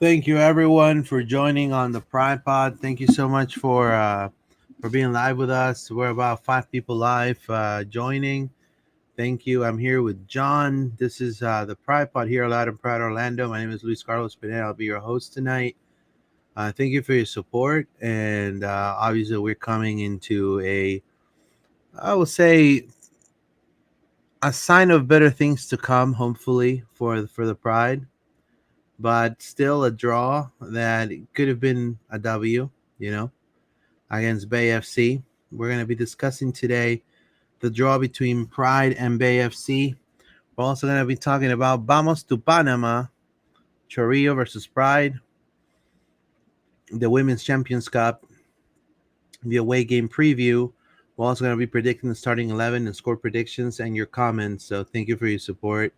Thank you, everyone, for joining on the Pride Pod. Thank you so much for being live with us. We're about 5 people live joining. Thank you. I'm here with John. This is the Pride Pod here, Loud and Proud Orlando. My name is Luis Carlos Pineda. I'll be your host tonight. Thank you for your support, and obviously, we're coming into I will say, a sign of better things to come. Hopefully, for the Pride, but still a draw that could have been a W. You know, against Bay FC. We're going to be discussing today the draw between Pride and Bay FC. We're also going to be talking about Vamos to Panama, Chorrillo versus Pride, the Women's Champions Cup, the away game preview. We're also going to be predicting the starting 11 and score predictions and your comments. So thank you for your support.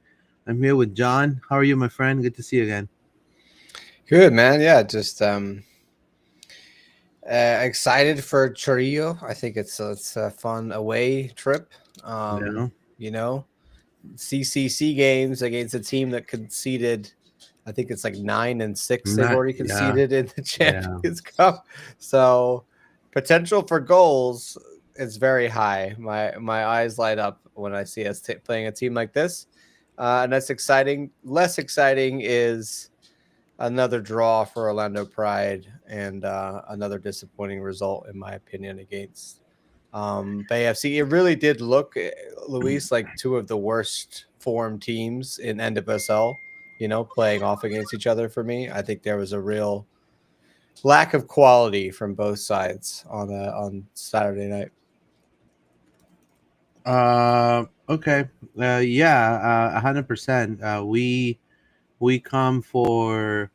I'm here with John. How are you, my friend? Good to see you again. Good, man. Yeah, just excited for Chorrillo. I think it's a fun away trip. Yeah. You know, CCC games against a team that conceded. I think it's like 9-6 they've Not, already yeah. conceded in the Yeah. Champions Cup. So potential for goals is very high. My eyes light up when I see us playing a team like this, and that's exciting. Less exciting is another draw for Orlando Pride and another disappointing result, in my opinion, against Bay FC. It really did look, Luis, like two of the worst form teams in NWSL, playing off against each other for me. I think there was a real lack of quality from both sides on Saturday night. Okay. Yeah, 100%. We come for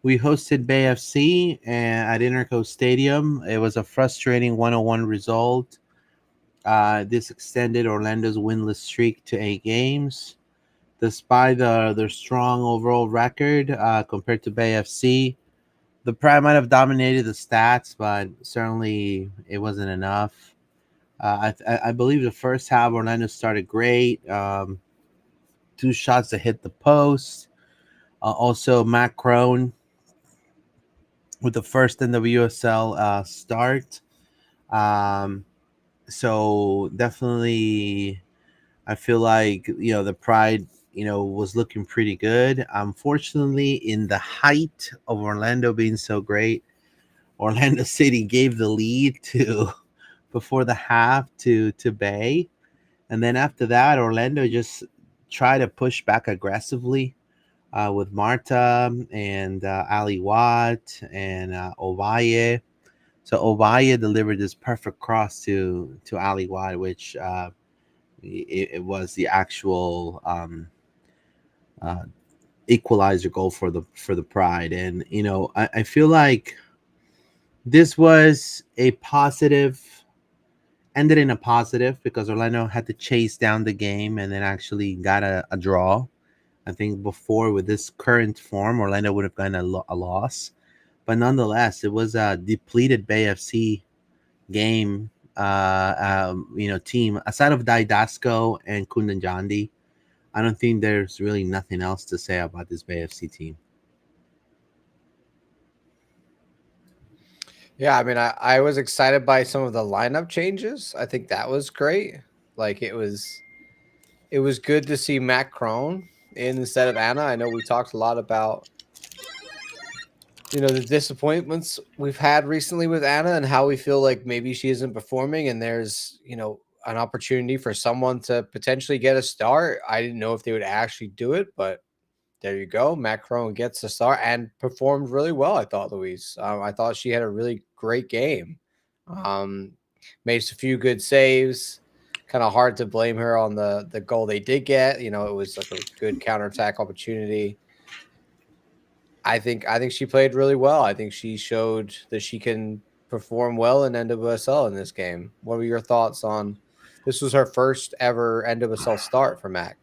we hosted Bay FC and at Inter&Co Stadium. It was a frustrating 101 result. This extended Orlando's winless streak to 8 games. Despite their strong overall record compared to Bay FC, the Pride might have dominated the stats, but certainly it wasn't enough. I believe the first half Orlando started great. 2 shots that hit the post. Also, Matt Crone with the first NWSL start. Um, so definitely, I feel like the Pride was looking pretty good. Unfortunately, in the height of Orlando being so great, Orlando City gave the lead to before the half to Bay, and then after that, Orlando just tried to push back aggressively with Marta and Ali Watt and Ovalle. So Ovalle delivered this perfect cross to Ali Watt, which it was the actual uh, equalizer goal for the Pride. And I feel like this was a positive, ended in a positive because Orlando had to chase down the game and then actually got a draw. I think before, with this current form, Orlando would have gotten a loss. But nonetheless, it was a depleted Bay FC game. Team aside of Didasco and Kundananji, I don't think there's really nothing else to say about this Bay FC team. Yeah, I mean, I was excited by some of the lineup changes. I think that was great. Like it was good to see Matt Crone in instead of Anna. I know we talked a lot about the disappointments we've had recently with Anna and how we feel like maybe she isn't performing and there's an opportunity for someone to potentially get a start. I didn't know if they would actually do it, but there you go. Macron gets a start and performed really well, I thought, Louise. I thought she had a really great game. Um, Made a few good saves. Kind of hard to blame her on the goal they did get. It was like a good counterattack opportunity. I think she played really well. I think she showed that she can perform well in NWSL in this game. What were your thoughts on this? Was her first ever NWSL start for Mac?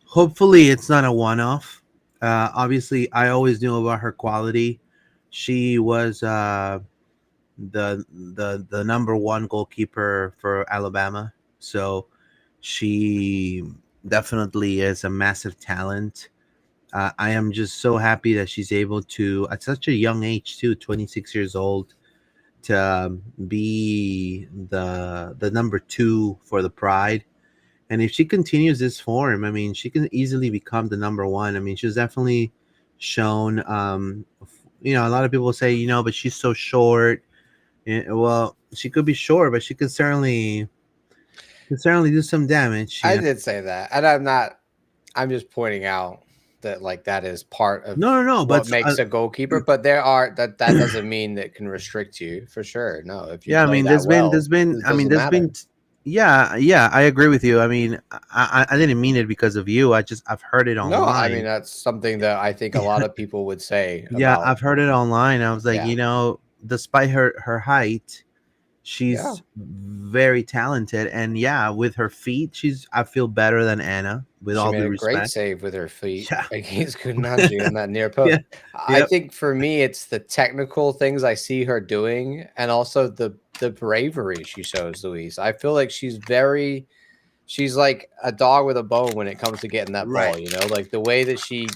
Hopefully, it's not a one-off. Obviously, I always knew about her quality. She was the number one goalkeeper for Alabama, so she definitely is a massive talent. I am just so happy that she's able to, at such a young age too, 26 years old, to be the number two for the Pride. And if she continues this form, I mean, she can easily become the number one. I mean, she's definitely shown. A lot of people say, but she's so short. Well, she could be short, but she can certainly do some damage. I did say that, and I'm not. I'm just pointing out that like that is part of No, no, no. what But makes a goalkeeper. But there are that doesn't mean that can restrict you for sure. No, if you yeah, I play mean, that well, it doesn't there's matter. been, yeah, yeah, I agree with you. I mean, I didn't mean it because of you. I've heard it No, I mean online. that's something that I think a lot of people would say Yeah, about. I've heard it online. I was like, Yeah, despite her height, yeah. she's very talented, and yeah, with her feet, I feel better than Anna. With She all made due a great respect. save with her feet Yeah, against Kundananji on that near post. yeah, I yep, think for me, it's the technical things I see her doing, and also the bravery she shows, Luis. I feel like she's like a dog with a bone when it comes to getting that right. ball. Like the way that she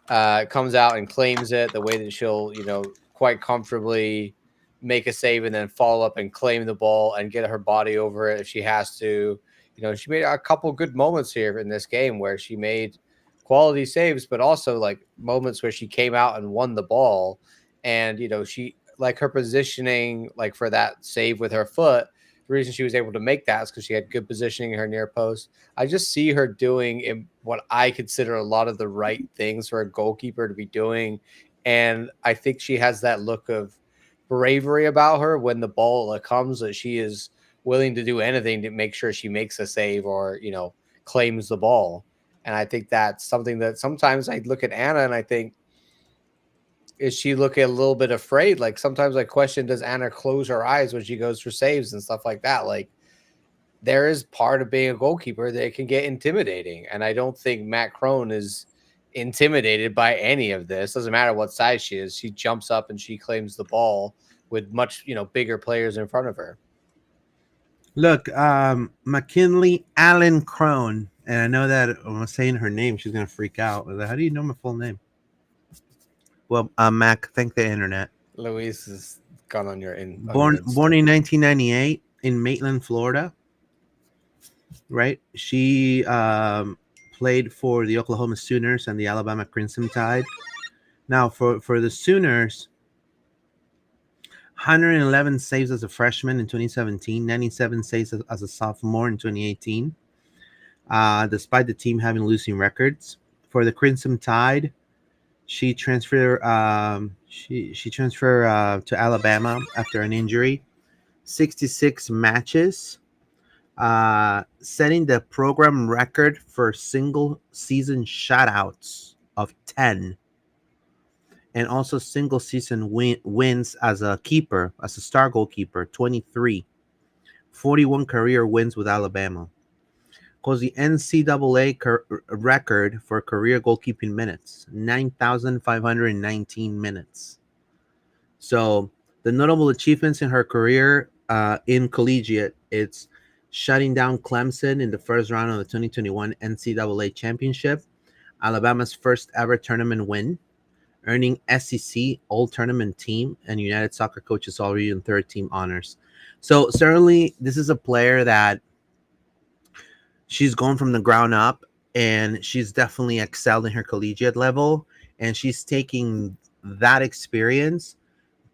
comes out and claims it, the way that she'll quite comfortably make a save and then follow up and claim the ball and get her body over it if she has to. She made a couple good moments here in this game where she made quality saves, but also like moments where she came out and won the ball. And she like her positioning, like for that save with her foot. The reason she was able to make that is because she had good positioning in her near post. I just see her doing what I consider a lot of the right things for a goalkeeper to be doing. And I think she has that look of bravery about her when the ball comes, that she is willing to do anything to make sure she makes a save or, claims the ball. And I think that's something that sometimes I look at Anna and I think, is she looking a little bit afraid? Like sometimes I question, does Anna close her eyes when she goes for saves and stuff like that? Like there is part of being a goalkeeper that it can get intimidating. And I don't think Matt Crone is intimidated by any of this. Doesn't matter what size she is. She jumps up and she claims the ball with much, bigger players in front of her. Look, McKinley Allen Crone, and I know that when I'm saying her name, she's gonna freak out. I was like, how do you know my full name? Well, Mac, thank the internet. Luis is gone on your Born Insta. in 1998 in Maitland, Florida. Right, she played for the Oklahoma Sooners and the Alabama Crimson Tide. Now, for the Sooners, 111 saves as a freshman in 2017, 97 saves as a sophomore in 2018. Despite the team having losing records, for the Crimson Tide, she transferred. She transferred to Alabama after an injury. 66 matches, setting the program record for single season shutouts of 10, and also single season wins as a keeper, as a star goalkeeper, 23, 41 career wins with Alabama. Because the NCAA record for career goalkeeping minutes, 9,519 minutes. So the notable achievements in her career in collegiate, it's shutting down Clemson in the first round of the 2021 NCAA championship, Alabama's first ever tournament win, earning SEC All-Tournament Team and United Soccer Coaches All-Region Third Team honors. So certainly this is a player that she's gone from the ground up, and she's definitely excelled in her collegiate level, and she's taking that experience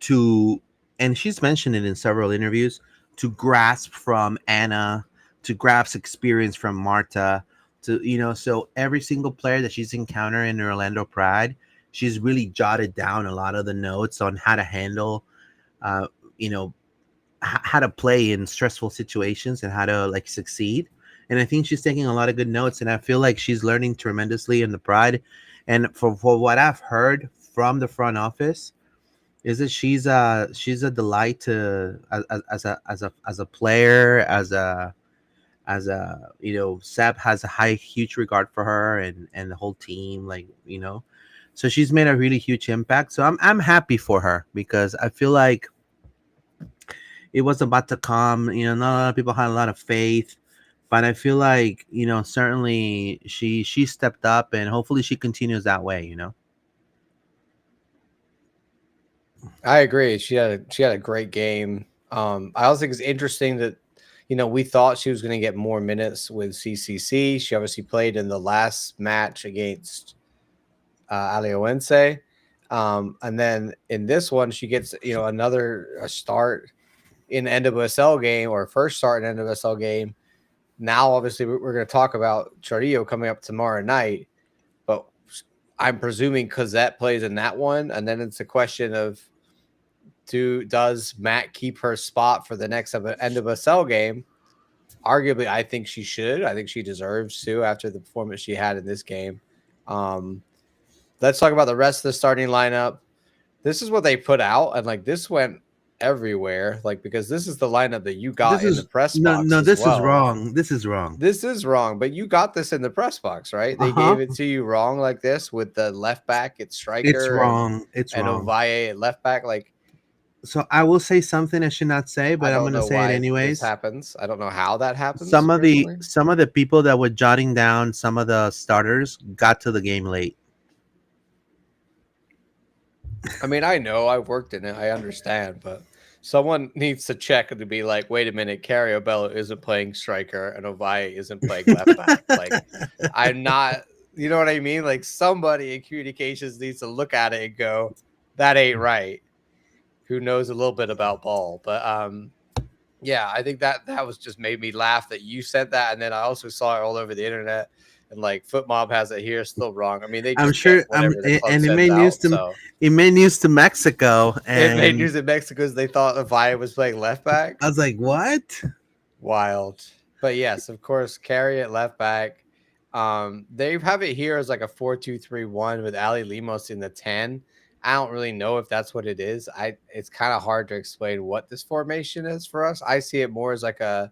to, and she's mentioned it in several interviews, to grasp from Anna, to grasp experience from Marta, to, so every single player that she's encountered in Orlando Pride, she's really jotted down a lot of the notes on how to handle, uh, you know, how to play in stressful situations and how to like succeed. And I think she's taking a lot of good notes, and I feel like she's learning tremendously in the Pride. And for what I've heard from the front office, is that she's a delight to as a player, as a Seb has a huge regard for her, and the whole team, so she's made a really huge impact. So I'm happy for her, because I feel like it was about to come. Not a lot of people had a lot of faith, But I feel like, certainly she stepped up, and hopefully she continues that way. I agree. She had a great game. I also think it's interesting that we thought she was going to get more minutes with CCC. She obviously played in the last match against Alajuelense, and then in this one she gets another start in NWSL game, or first start in NWSL game. Now, obviously, we're going to talk about Chorrillo coming up tomorrow night, but I'm presuming Cosette plays in that one, and then it's a question of does Matt keep her spot for the next NWSL game? Arguably, I think she should. I think she deserves to after the performance she had in this game. Let's talk about the rest of the starting lineup. This is what they put out, and this went everywhere. Because this is the lineup that you got in the press box. No, as this is well. wrong. This is wrong. This is wrong, but you got this in the press box, right? They gave it to you wrong like this with the left back. It's Striker. It's wrong. It's and wrong. Ovalle at left back. So I will say something I should not say, but I'm going to say it anyways. This happens. I don't know how that happens. Some of the people that were jotting down some of the starters got to the game late. I mean, I know I've worked in it. I understand, but someone needs to check to be like, wait a minute, Carriobello isn't playing striker and Ovalle isn't playing left back. I'm not, you know what I mean? Somebody in communications needs to look at it and go, that ain't right. Who knows a little bit about ball, but yeah, I think that was just made me laugh that you said that, and then I also saw it all over the internet, and Foot Mob has it here, still wrong. I mean, I'm sure, and it made news to it made news to Mexico, and it made news in Mexico because they thought Avaya was playing left back. I was like, what? Wild, but yes, of course, Carry at left back. They have it here as a 4-2-3-1 with Ali Lemos in the 10. I don't really know if that's what it is. It's kind of hard to explain what this formation is for us. I see it more as a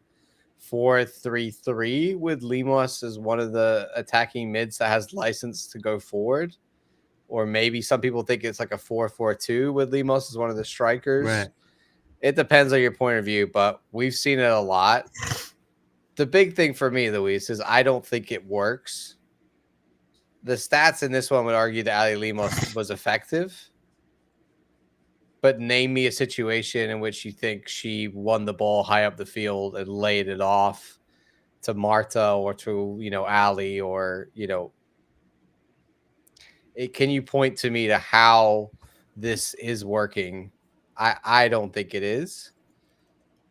4-3-3 with Lemos as one of the attacking mids that has license to go forward. Or maybe some people think it's a 4-4-2 with Lemos as one of the strikers. Right. It depends on your point of view, but we've seen it a lot. The big thing for me, Luis, is I don't think it works. The stats in this one would argue that Ali Lemos was effective. But name me a situation in which you think she won the ball high up the field and laid it off to Marta or to, Ali or, can you point to me to how this is working? I don't think it is.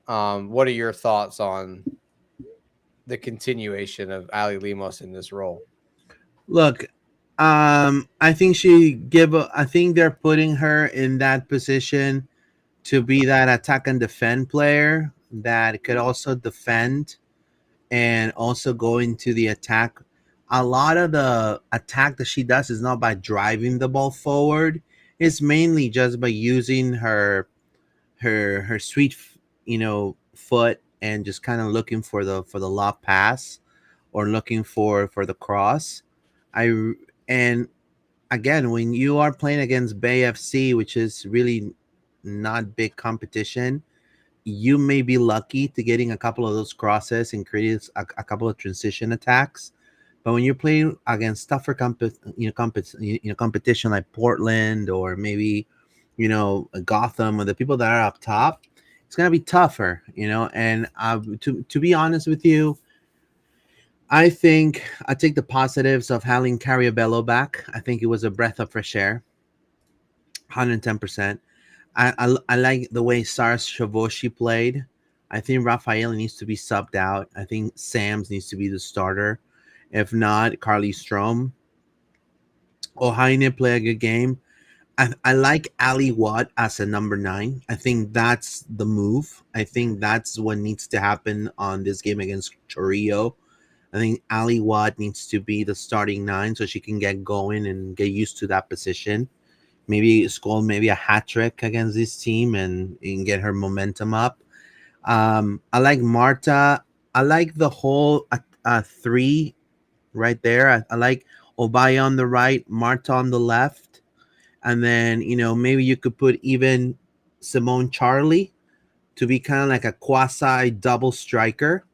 What are your thoughts on the continuation of Ali Lemos in this role? Look, I think they're putting her in that position to be that attack and defend player that could also defend and also go into the attack. A lot of the attack that she does is not by driving the ball forward. It's mainly just by using her sweet, foot and just kind of looking for the lob pass or looking for the cross. And again, when you are playing against Bay FC, which is really not big competition, you may be lucky to getting a couple of those crosses and creating a couple of transition attacks. But when you're playing against tougher competition like Portland or maybe Gotham or the people that are up top, it's gonna be tougher. And to be honest with you, I think I take the positives of having Carriobello back. I think it was a breath of fresh air, 110%. I like the way Sars Chavoshi played. I think Rafael needs to be subbed out. I think Sams needs to be the starter. If not, Carly Strom. Ohaine play a good game. I like Ali Watt as a number 9. I think that's the move. I think that's what needs to happen on this game against Chorrillo. I think Ali Watt needs to be the starting 9 so she can get going and get used to that position. Maybe score maybe a hat trick against this team and get her momentum up. I like Marta. I like the whole 3 right there. I like Obaye on the right, Marta on the left. And then, maybe you could put even Simone Charlie to be kind of like a quasi double striker.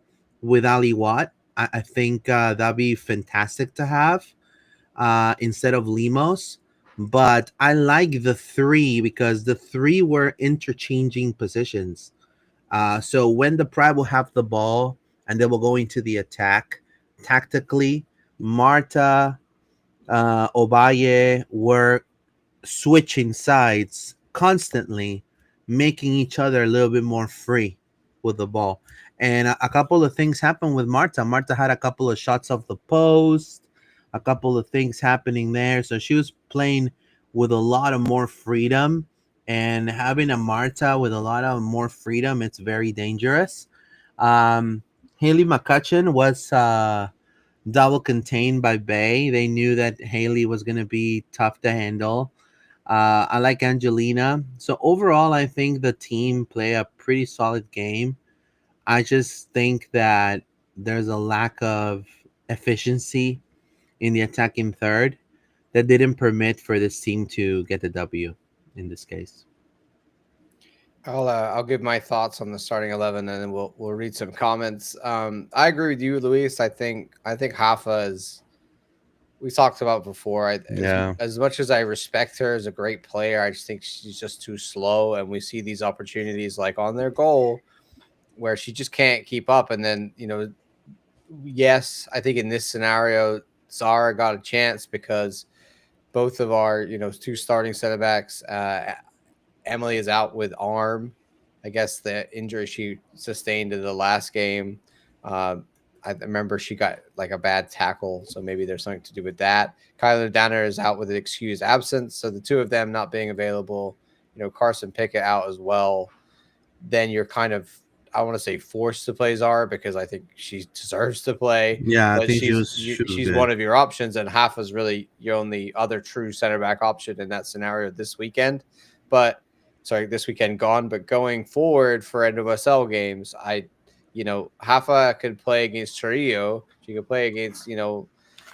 with Ali Watt. I think that'd be fantastic to have instead of Limos. But I like the three because the three were interchanging positions. So when the Pride will have the ball and they will go into the attack tactically, Marta, Obaye were switching sides constantly, making each other a little bit more free with the ball. And a couple of things happened with Marta. Marta had a couple of shots off the post, a couple of things happening there. So she was playing with a lot of more freedom. And having a Marta with a lot of more freedom, it's very dangerous. Um, Haley McCutcheon was double contained by Bay. They knew that Haley was going to be tough to handle. I like Angelina. So overall, I think the team play a pretty solid game. I just think that there's a lack of efficiency in the attacking third that didn't permit for this team to get the W in this case. I'll give my thoughts on the starting 11, and then we'll read some comments. I agree with you, Luis. I think Hafa is, we talked about before. Yeah. As much as I respect her as a great player, I just think she's just too slow, and we see these opportunities like on their goal where she just can't keep up. And then yes, I think in this scenario, Zara got a chance because both of our two starting center backs. Emily is out with arm. I guess the injury she sustained in the last game. I remember she got like a bad tackle, so maybe there's something to do with that. Kyler Danner is out with an excused absence, so the two of them not being available. Carson Pickett out as well. Then you're kind of, I want to say, forced to play Zara because I think she deserves to play. Yeah, I But think she was she's good. one of your options, and Hafa's really your only other true center back option in that scenario this weekend. But this weekend gone. But going forward for NWSL games, Hafa could play against Chorrillo. She could play against in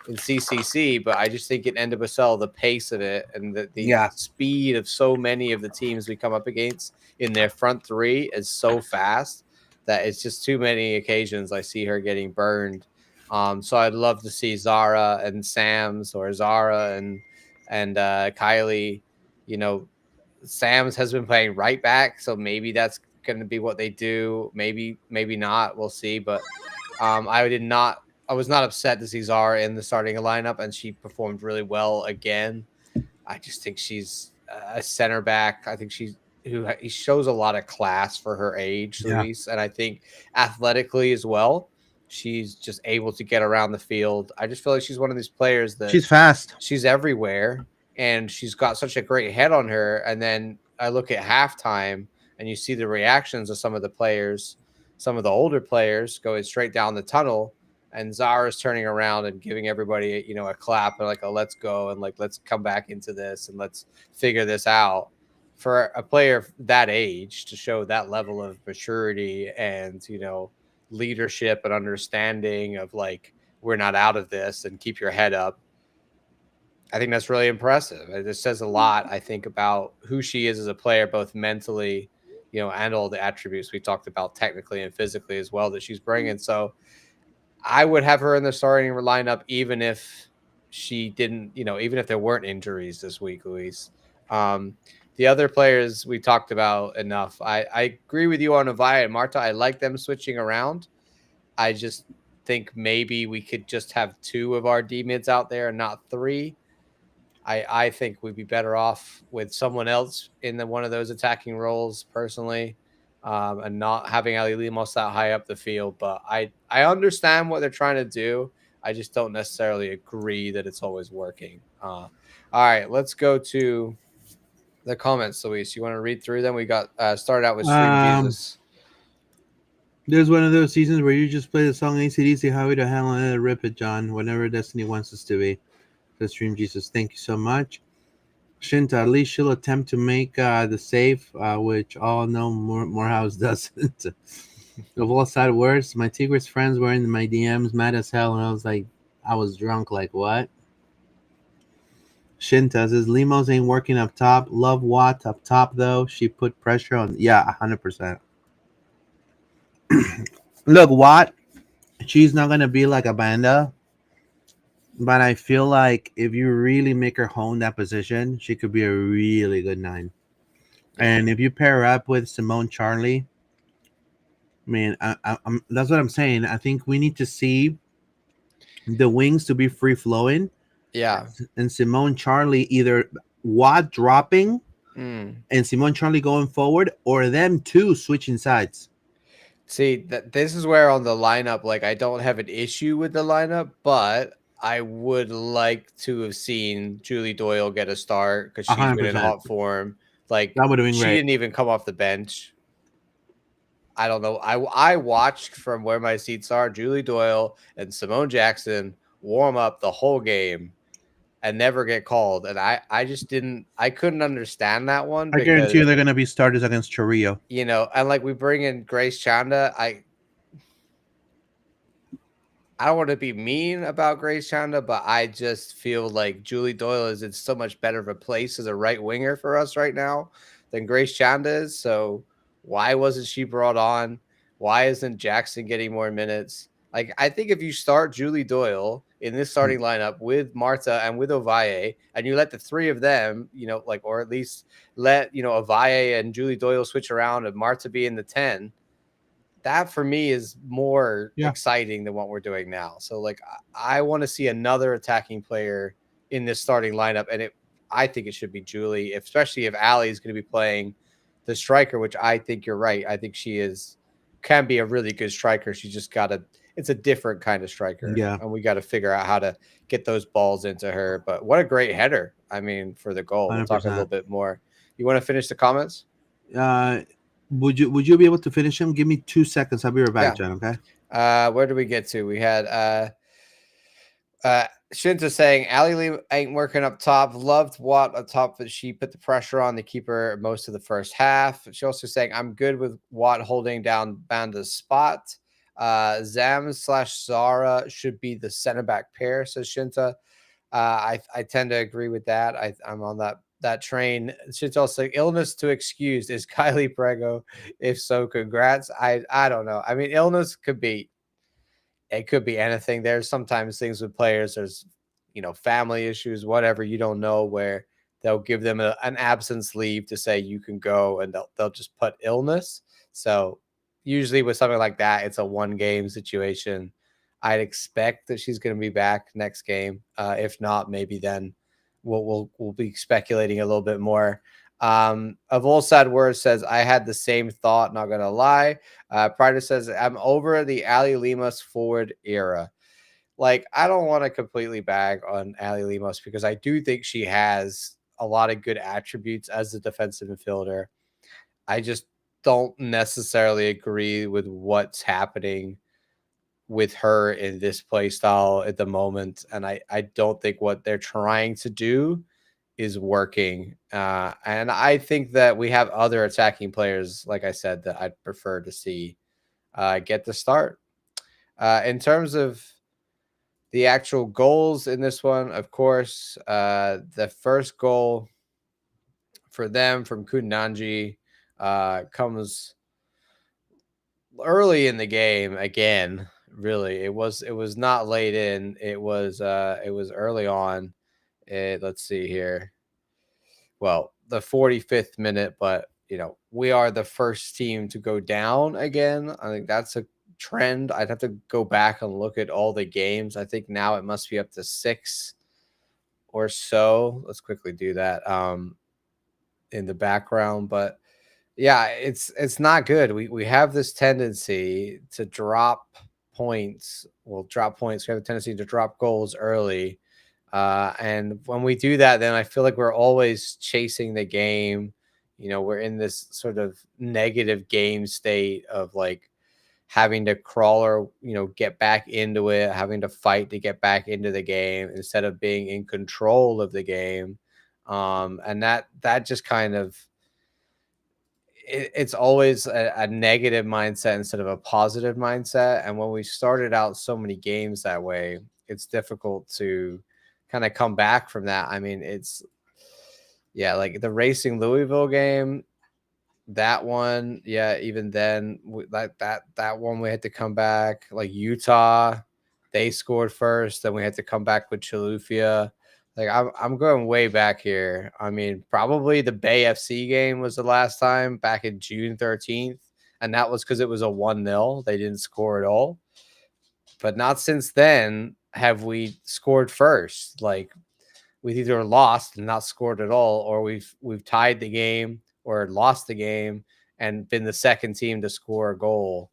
CCC, but I just think in NWSL, the pace of it and the Yeah. speed of so many of the teams we come up against in their front three is so fast that it's just too many occasions I see her getting burned. So I'd love to see Zara and Sam's, or Zara and Kylie. Sam's has been playing right back, so maybe that's going to be what they do. Maybe not. We'll see. But I was not upset to see Zara in the starting lineup, and she performed really well again. I just think she's a center back. I think he shows a lot of class for her age, Yeah. Luis, and I think athletically as well. She's just able to get around the field. I just feel like she's one of these players that She's fast. she's everywhere, and she's got such a great head on her. And then I look at halftime, and you see the reactions of some of the players, some of the older players going straight down the tunnel, and Zara's turning around and giving everybody, a clap and like a let's go and like let's come back into this and let's figure this out. For a player that age to show that level of maturity and leadership and understanding of like we're not out of this and keep your head up, I think that's really impressive. It says a lot, I think, about who she is as a player, both mentally, and all the attributes we talked about technically and physically as well that she's bringing. So I would have her in the starting lineup, even if she didn't, even if there weren't injuries this week, Luis. The other players we talked about enough. I agree with you on Avaya and Marta. I like them switching around. I just think maybe we could just have two of our D mids out there and not three. I think we'd be better off with someone else in one of those attacking roles, personally, and not having Ali Limos that high up the field. But I understand what they're trying to do. I just don't necessarily agree that it's always working. All right, let's go to the comments, Luis. You want to read through them? We got started out with Stream Jesus. There's one of those seasons where you just play the song AC/DC Highway to Hell and let it rip it, John, whenever Destiny wants us to be. The Stream Jesus, thank you so much. Shinta, at least she'll attempt to make the save, which all know Morehouse doesn't. Of all side worse, my Tigres friends were in my DMs mad as hell, and I was like, I was drunk, like what? Shinta says Limos ain't working up top. Love Watt up top though. She put pressure on. Yeah, 100%. Look, Watt She's not gonna be like a Banda, but I feel like if you really make her hone that position, she could be a really good 9. Yeah. And if you pair her up with Simone Charlie, I mean, that's what I'm saying. I think we need to see the wings to be free flowing, Yeah. and Simone Charlie either Watt dropping Mm. and Simone Charlie going forward, or them two switching sides. See, that this is where on the lineup, like I don't have an issue with the lineup, but I would like to have seen Julie Doyle get a start because she's been in 100%. hot form. Like That would have been she great. didn't even come off the bench. I don't know. I watched from where my seats are. Julie Doyle and Simone Jackson warm up the whole game and never get called. And I just I couldn't understand that one I guarantee because you they're going to be starters against Chorrillo. and like we bring in Grace Chanda. I don't want to be mean about Grace Chanda, but I just feel like Julie Doyle is in so much better of a place as a right winger for us right now than Grace Chanda is. So why wasn't she brought on? Why isn't Jackson getting more minutes? Like I think if you start Julie Doyle in this starting lineup with Marta and with Ovalle, and you let the three of them, like or at least let Ovalle and Julie Doyle switch around and Marta be in the 10, that for me is more Yeah. exciting than what we're doing now. So like I want to see another attacking player in this starting lineup, and I think it should be Julie, especially if Allie is going to be playing the striker, which I think you're right. I think she can be a really good striker. She just it's a different kind of striker, Yeah. and we got to figure out how to get those balls into her. But what a great header! I mean, for the goal, we'll talk a little 100%. bit more. You want to finish the comments? Uh, would you be able to finish him? Give me 2 seconds. I'll be right back, Yeah. John. Okay. Where do we get to? We had Shinta saying Ali Lee ain't working up top. Loved Watt up top, but she put the pressure on the keeper most of the first half. She also saying I'm good with Watt holding down Banda's spot. Zam / Zara should be the center back pair, says Shinta. I tend to agree with that. I'm on that train. Shinta also saying illness to excuse is Kylie Prego. If so, congrats. I don't know. I mean, illness could be anything. There's sometimes things with players, there's family issues, whatever, you don't know, where they'll give them an absence leave to say you can go, and they'll just put illness. So usually with something like that, it's a 1 game situation. I'd expect that she's going to be back next game. If not, maybe then we'll be speculating a little bit more. Of all sad words says I had the same thought, not gonna lie. Prida says I'm over the Ali Limas forward era. Like I don't want to completely bag on Ali Limas because I do think she has a lot of good attributes as a defensive midfielder. I just don't necessarily agree with what's happening with her in this play style at the moment, and I don't think what they're trying to do is working. And I think that we have other attacking players, like I said, that I'd prefer to see get the start. In terms of the actual goals in this one, of course, the first goal for them from Kundananji comes early in the game again. Really, it was not late in. It was early on. Let's see here. Well, the 45th minute, but we are the first team to go down again. I think that's a trend. I'd have to go back and look at all the games. I think now it must be up to 6 or so. Let's quickly do that in the background, but yeah, it's not good. We have this tendency to drop points. Well, drop points. We have a tendency to drop goals early. And when we do that, then I feel like we're always chasing the game. We're in this sort of negative game state of like having to crawl or, get back into it, having to fight to get back into the game instead of being in control of the game. And that just kind of, it's always a negative mindset instead of a positive mindset. And when we started out so many games that way, it's difficult to kind of come back from that. I mean, like the Racing Louisville game, that one, yeah, even then, that one we had to come back. Like Utah, they scored first, then we had to come back with Chilufia. Like I'm going way back here. I mean, probably the Bay FC game was the last time back in June 13th, and that was because it was a 1-0. They didn't score at all. But not since then have we scored first. Like we've either lost and not scored at all, or we've tied the game or lost the game and been the second team to score a goal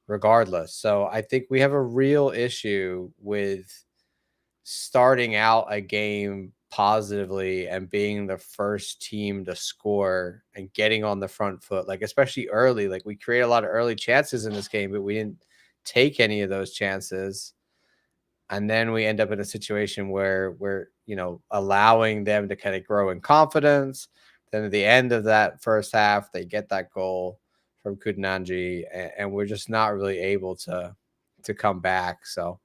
regardless. So I think we have a real issue with starting out a game positively and being the first team to score and getting on the front foot, like especially early. Like we create a lot of early chances in this game, but we didn't take any of those chances. And then we end up in a situation where we're, allowing them to kind of grow in confidence. Then at the end of that first half, they get that goal from Kundananji, and we're just not really able to come back. So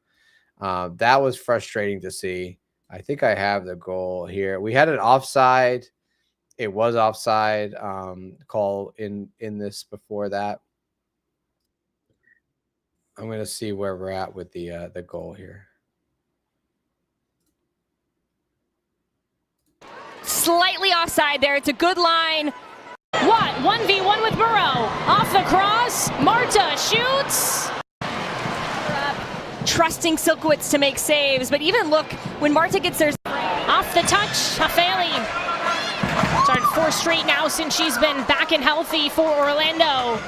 that was frustrating to see. I think I have the goal here. We had an offside. It was offside call in this before that. I'm going to see where we're at with the goal here. Slightly offside there. It's a good line. What? 1v1 with Burrow. Off the cross. Marta shoots. Trusting Silkowitz to make saves, but even look, when Marta gets there. Off the touch, Hafeli. Started 4 straight now since she's been back and healthy for Orlando.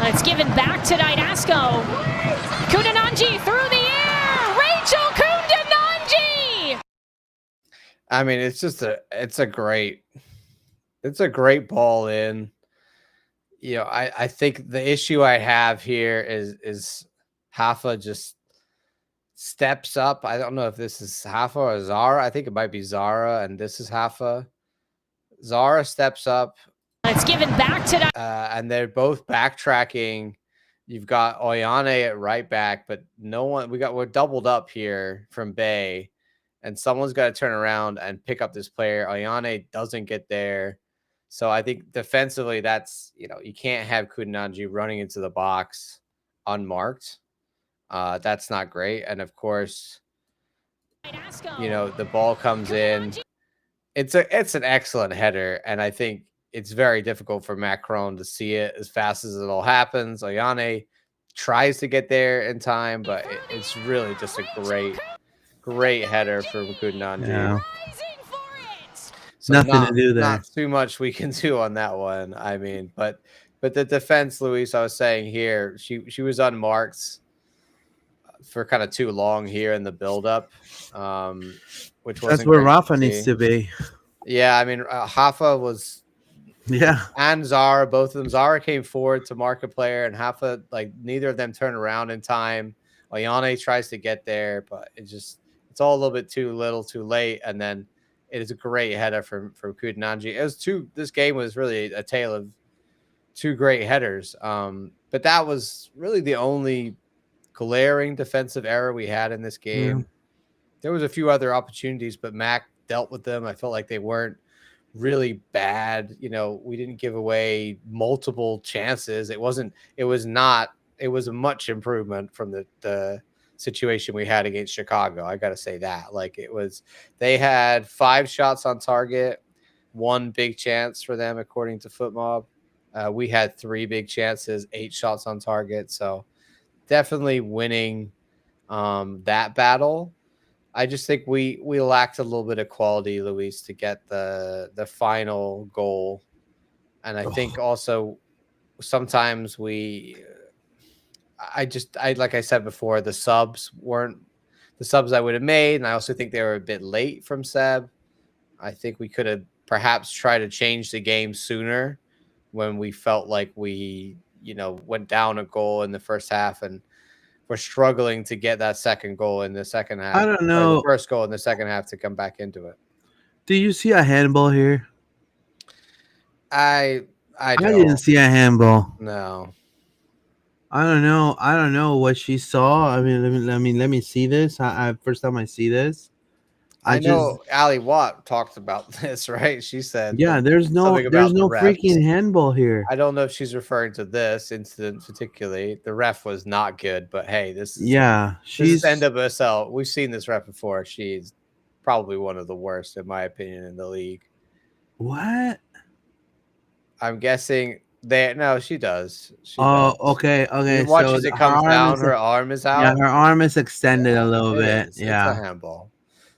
It's given back to Didasco. Kundananji through the air. Racheal Kundananji. I mean, it's a great ball in. I think the issue I have here is Hafa just steps up. I don't know if this is Hafa or Zara. I think it might be Zara, and this is Hafa. Zara steps up. It's given back to and they're both backtracking. You've got Oyane at right back, but no one. We're doubled up here from Bay, and someone's got to turn around and pick up this player. Oyane doesn't get there, so I think defensively, that's you can't have Kundananji running into the box unmarked. That's not great, and of course, the ball comes in. It's an excellent header, and I think it's very difficult for Macron to see it as fast as it all happens. Oyane tries to get there in time, but it's really just a great header from Kundananji. Yeah. So Nothing to do there. Not too much we can do on that one. I mean, but the defense, Luis, I was saying here, she was unmarked for kind of too long here in the buildup, which was that's where Rafa needs to be. Yeah, I mean, Hafa was. Yeah, and Zara, both of them. Zara came forward to mark a player, and Hafa, neither of them turned around in time. Oyane tries to get there, but it's all a little bit too little, too late. And then it is a great header from Kundananji. This game was really a tale of 2 great headers. But that was really the only glaring defensive error we had in this game. Yeah. There was a few other opportunities, but Mac dealt with them. I felt like they weren't really bad. We didn't give away multiple chances. It was a much improvement from the situation we had against Chicago. I got to say that. They had 5 shots on target, 1 big chance for them, according to FootMob. We had 3 big chances, 8 shots on target. So definitely winning that battle. I just think we lacked a little bit of quality, Luis, to get the final goal. And I think also sometimes like I said before, the subs weren't the subs I would have made. And I also think they were a bit late from Seb. I think we could have perhaps tried to change the game sooner when we felt like we, went down a goal in the first half and we're struggling to get that second goal in the second half. I don't know. The first goal in the second half to come back into it. Do you see a handball here? I didn't see a handball. No. I don't know what she saw. I mean, let me see this. First time I see this. I know Ali Watt talked about this, right? She said, yeah, there's no freaking handball here. I don't know if she's referring to this incident particularly. The ref was not good, but hey, this is NWSL. We've seen this ref before. She's probably one of the worst, in my opinion, in the league. What? I'm guessing no, she does. Okay. You watch as it comes down, her arm is out. Yeah, her arm is extended a little bit. Yeah, it's a handball.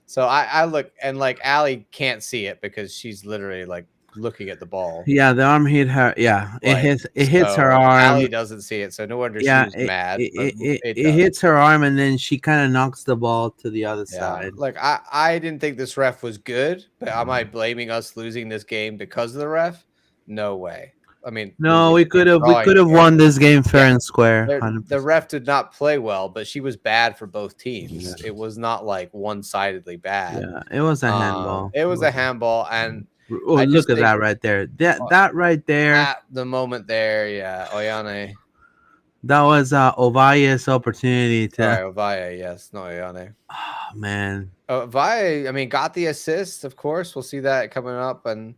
So I look, and like Ali can't see it because she's literally like looking at the ball. Yeah, the arm hit her. Yeah, it hits her arm. Ali doesn't see it, so no wonder she's mad. It hits her arm, and then she kind of knocks the ball to the other side. Like I didn't think this ref was good, but am I blaming us losing this game because of the ref? No way. I mean, no, we could have won this game fair and square. The ref did not play well, but she was bad for both teams. Yeah. It was not like one-sidedly bad. Yeah, it was a handball. It was a handball, and look at that right there. That right there. At the moment there, yeah, Oyane. That was Ovaye's opportunity to. Sorry, Ovaye, yes, not Oyane. Oh man. Ovaye, I mean, got the assist. Of course, we'll see that coming up, and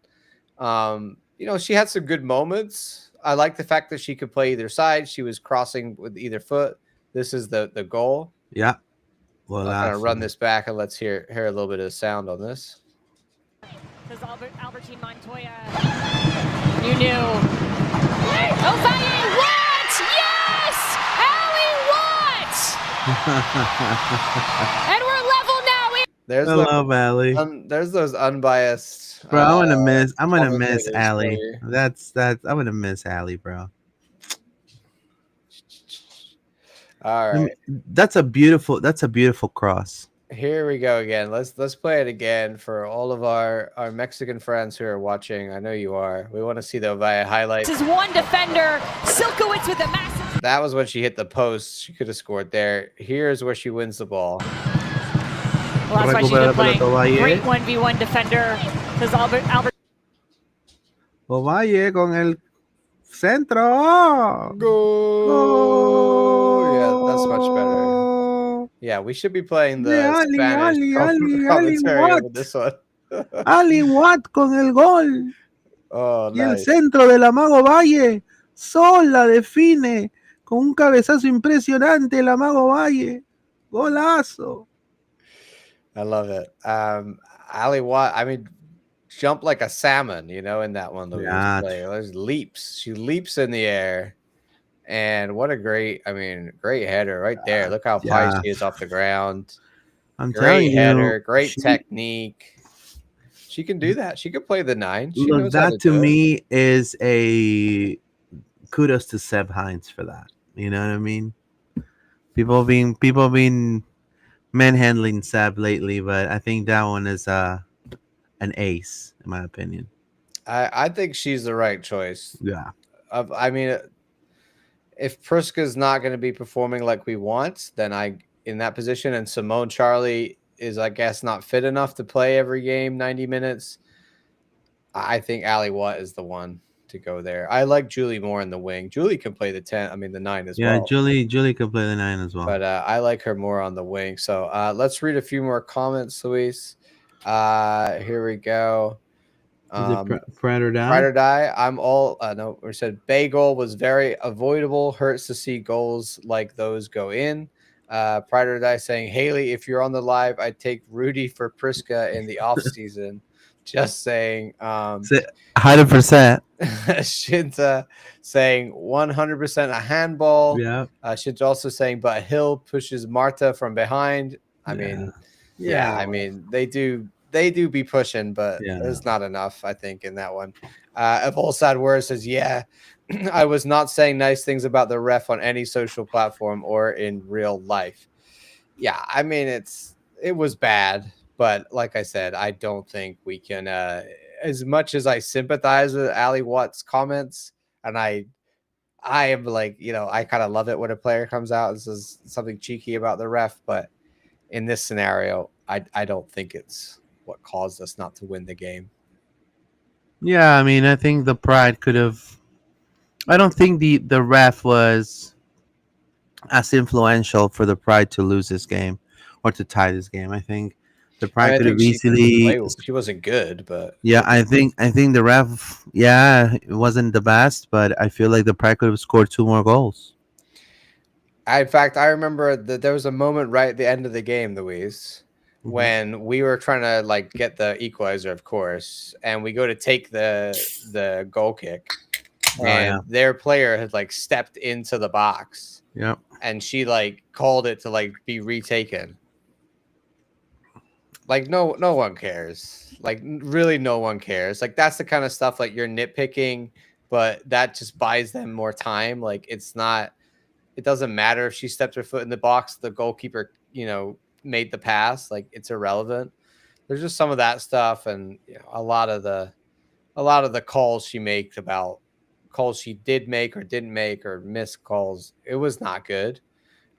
you know, she had some good moments. I like the fact that she could play either side. She was crossing with either foot. This is the goal. Yeah. Well, I'm gonna run this back and let's hear a little bit of sound on this. Because Albertine Montoya, you knew. Ovaye, what? Yes, Ali Watt. And we're level now. There's Ali. There's those unbiased. Bro, I'm gonna miss Ali. That's I'm gonna miss Ali, bro. All right. That's a beautiful cross. Here we go again. Let's play it again for all of our Mexican friends who are watching. I know you are. We want to see the Ovaye highlight. This is one defender, Silkowitz with a massive. That was when she hit the post. She could have scored there. Here's where she wins the ball. Well, that's why she's been playing great 1v1 defender. Because Albert. Ovaye con el centro. Go. Yeah, that's much better. Yeah, we should be playing the Spanish commentary with this one. Ali Watt con el gol. Oh, y el centro del Amago Valle sola define con un cabezazo impresionante el Amago Valle. Golazo. I love it. Ali Watt, I mean, jump like a salmon, you know, in that one. There's leaps. She leaps in the air. And what a great header right there. Look how high she is off the ground. Great header, great technique. She can do that. She could play the 9. Look, that to me is a kudos to Seb Hines for that. You know what I mean? People being manhandling Seb lately, but I think that one is an ace in my opinion. I think she's the right choice. Yeah. I mean, if Priska's not going to be performing like we want, then in that position, and Simone Charlie is, I guess, not fit enough to play every game 90 minutes, I think Ali Watt is the one to go there. I like Julie more in the wing. Julie can play the 9 as well. Yeah, Julie can play the 9 as well. But I like her more on the wing. So let's read a few more comments, Luis. Here we go. Pride or die? Pride or die. I'm all no. We said Bagel was very avoidable. Hurts to see goals like those go in. Pride or die saying, Haley, if you're on the live, I'd take Rudy for Priska in the off season. Just saying. 100%. Shinta saying 100% a handball. Yeah. Shinta also saying, but Hill pushes Marta from behind. I mean, they do be pushing, but there's not enough, I think, in that one. If all sad words says, I was not saying nice things about the ref on any social platform or in real life. Yeah, I mean, it was bad, but like I said, I don't think we can, as much as I sympathize with Ali Watt's comments, and I am like, I kind of love it when a player comes out and says something cheeky about the ref, but in this scenario, I don't think it's what caused us not to win the game. Yeah, I mean, I think the Pride could have. I don't think the ref was as influential for the Pride to lose this game or to tie this game. I think The I pride mean, I could have think easily. she wasn't good, but Yeah, I think the ref. Yeah, it wasn't the best, but I feel like the pride could have scored 2 more goals. in fact, I remember that there was a moment right at the end of the game, Luis, when we were trying to like get the equalizer, of course, and we go to take the goal kick, Oh yeah, and their player had like stepped into the box, yeah. and she like called it to like be retaken. Like no one cares. Like really no one cares. Like that's the kind of stuff like you're nitpicking, but that just buys them more time. Like it doesn't matter if she stepped her foot in the box, the goalkeeper, made the pass, like it's irrelevant. There's just some of that stuff and a lot of the calls she makes about calls she did make or didn't make or missed calls. It was not good.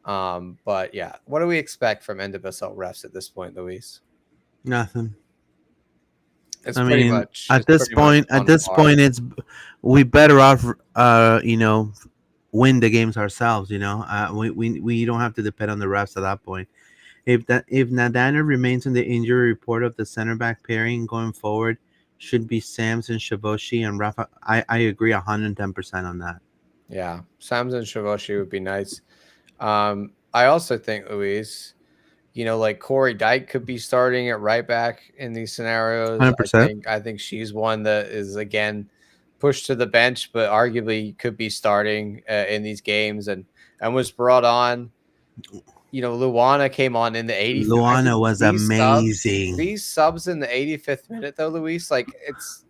But yeah, what do we expect from NWSL refs at this point, Luis? Nothing. It's I pretty mean, much at on this par. point, it's we better off, win the games ourselves. We don't have to depend on the refs at that point. If Nadana remains in the injury report of the center back pairing going forward, should be Samson, Shiboshi, and Rafa. I agree 110% on that. Yeah, Samson Shavoshi would be nice. I also think, Luis, like Corey Dyke could be starting at right back in these scenarios. 100%. I think she's one that is again pushed to the bench, but arguably could be starting in these games and was brought on. Luana came on in the 85th. Luana was amazing. These subs in the 85th minute, though, Luis, like it's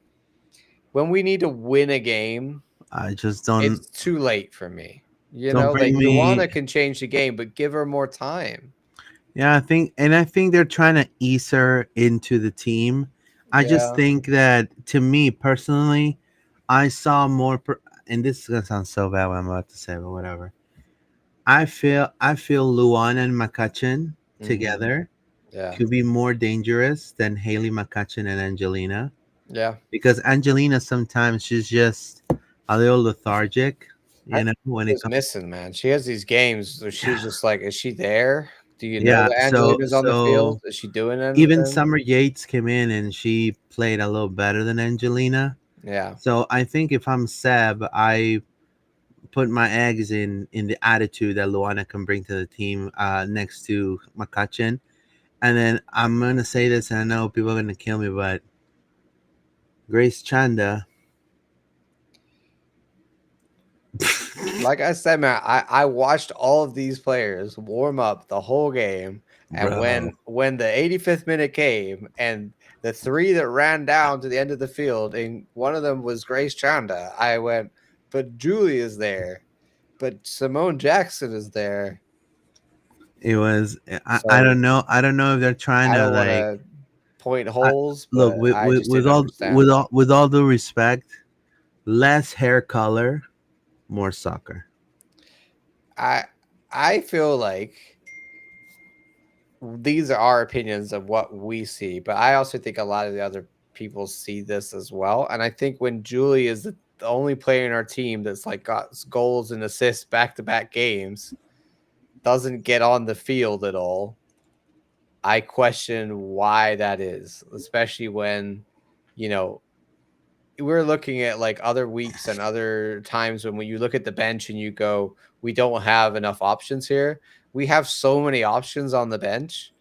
when we need to win a game. I just don't. It's too late for me. Don't Like bring me. Luana can change the game, but give her more time. Yeah, I think they're trying to ease her into the team. I just Yeah. think that, to me personally, I saw more. And this is gonna sound so bad what I'm about to say, but whatever. I feel Luana and McCutcheon together Yeah. could be more dangerous than Haley McCutcheon and Angelina, Yeah. because Angelina sometimes she's just a little lethargic. When it She's comes. missing, man. She has these games where she's just like, is she there? Do you know Yeah, that Angelina's on the field? Is she doing even anything? Summer Yates came in and she played a little better than Angelina. Yeah. So I think if I'm Seb, I put my eggs in the attitude that Luana can bring to the team, next to McCutcheon. And then I'm gonna say this, and I know people are gonna kill me, but Grace Chanda. Like I said, man, I watched all of these players warm up the whole game. And Bro. when the 85th minute came and the three that ran down to the end of the field, and one of them was Grace Chanda, I went, but Julie is there. But Simone Jackson is there. It was. I don't know. I don't know if they're trying I to don't want like. to point holes, Look, but I just didn't understand. with all due respect, less hair color, more soccer. I feel like these are our opinions of what we see, but I also think a lot of the other people see this as well. And I think when Julie is the only player in our team that's like got goals and assists back-to-back games, doesn't get on the field at all, I question why that is, especially when, we're looking at like other weeks and other times when you look at the bench and you go, we don't have enough options here. We have so many options on the bench.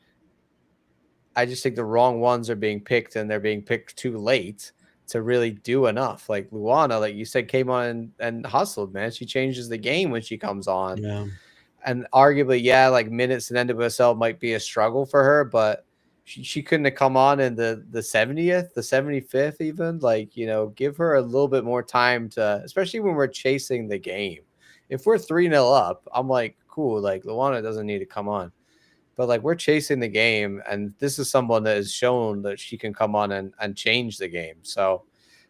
I just think the wrong ones are being picked, and they're being picked too late to really do enough. Like Luana, like you said, came on and hustled, man. She changes the game when she comes on. Yeah. And arguably, yeah, like minutes in NWSL might be a struggle for her, but she couldn't have come on in the 70th, the 75th even. Like, give her a little bit more time to, especially when we're chasing the game. If we're 3-0 up, I'm like, cool, like Luana doesn't need to come on. But like we're chasing the game, and this is someone that has shown that she can come on and change the game. So,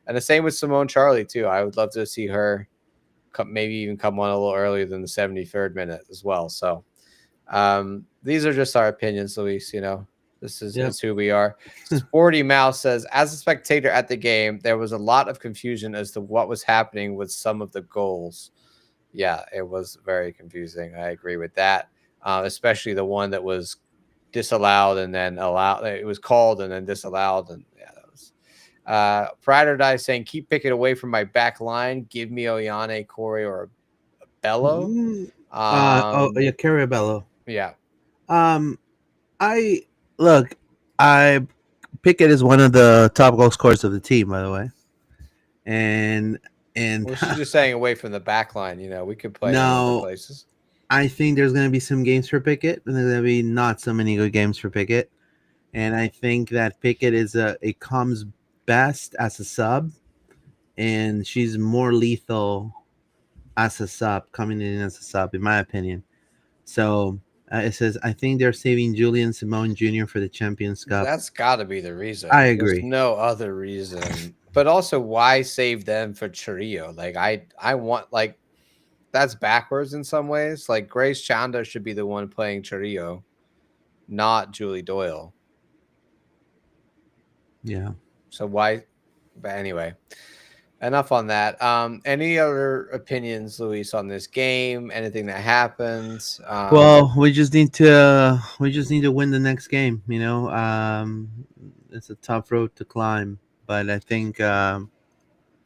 and the same with Simone Charlie too. I would love to see her maybe even come on a little earlier than the 73rd minute as well. So these are just our opinions, Luis. This is who we are. Sporty Mouse says, as a spectator at the game, there was a lot of confusion as to what was happening with some of the goals. Yeah, it was very confusing. I agree with that. Especially the one that was disallowed and then allowed. It was called and then disallowed, and yeah, that was. Pride or Die saying, keep Pickett away from my back line. Give me Oyane, Corey, or Bello. Yeah, Carabello. Yeah. I Pickett is one of the top goal scorers of the team, by the way. And Well, she's just saying away from the back line. We could play in No. other places. I think there's going to be some games for Pickett, and there's going to be not so many good games for Pickett. And I think that Pickett it comes best as a sub, and she's more lethal as a sub, coming in as a sub, in my opinion. So it says, I think they're saving Julian Simone Jr. for the Champions Cup. That's got to be the reason. I agree. There's no other reason. But also, why save them for Chorrillo? Like, I want, like, that's backwards in some ways. Like, Grace Chanda should be the one playing Chorrillo, not Julie Doyle. Yeah. So why? But anyway, enough on that. Any other opinions, Luis, on this game? Anything that happens? Well, we just need to win the next game. It's a tough road to climb, but I think. I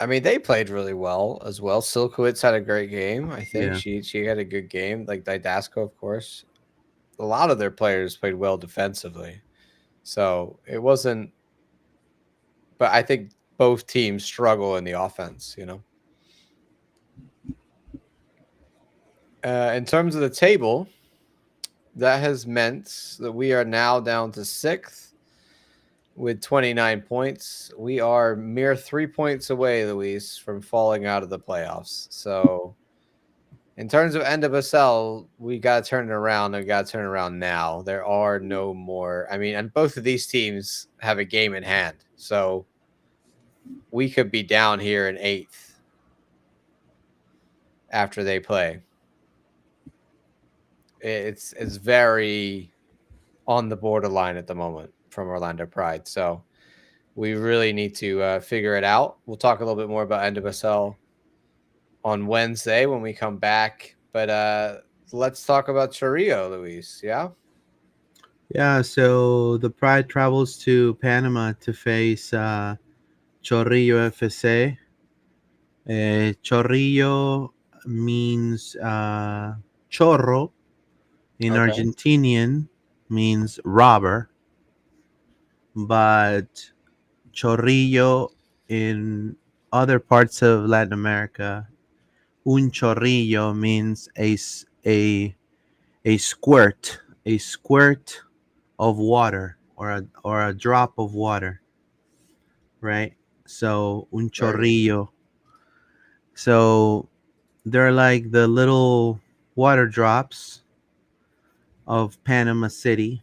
mean, they played really well as well. Silkowitz had a great game. I think Yeah. she had a good game. Like Didasco, of course. A lot of their players played well defensively, so it wasn't. But I think both teams struggle in the offense. In terms of the table, that has meant that we are now down to 6th with 29 points. We are mere 3 points away, Luis, from falling out of the playoffs. So in terms of NWSL, we got to turn it around, and we got to turn it around now. There are no more. I mean, and both of these teams have a game in hand. So we could be down here in 8th after they play. It's very on the borderline at the moment from Orlando Pride. So we really need to figure it out. We'll talk a little bit more about NWSL on Wednesday when we come back. But let's talk about Chorrillo, Luis. Yeah? Yeah, so the Pride travels to Panama to face Chorrillo FC. Chorrillo means chorro in Argentinian means robber, but Chorrillo in other parts of Latin America, un chorrillo means a squirt of water or a drop of water, right? So un chorrillo. So they're like the little water drops of Panama City,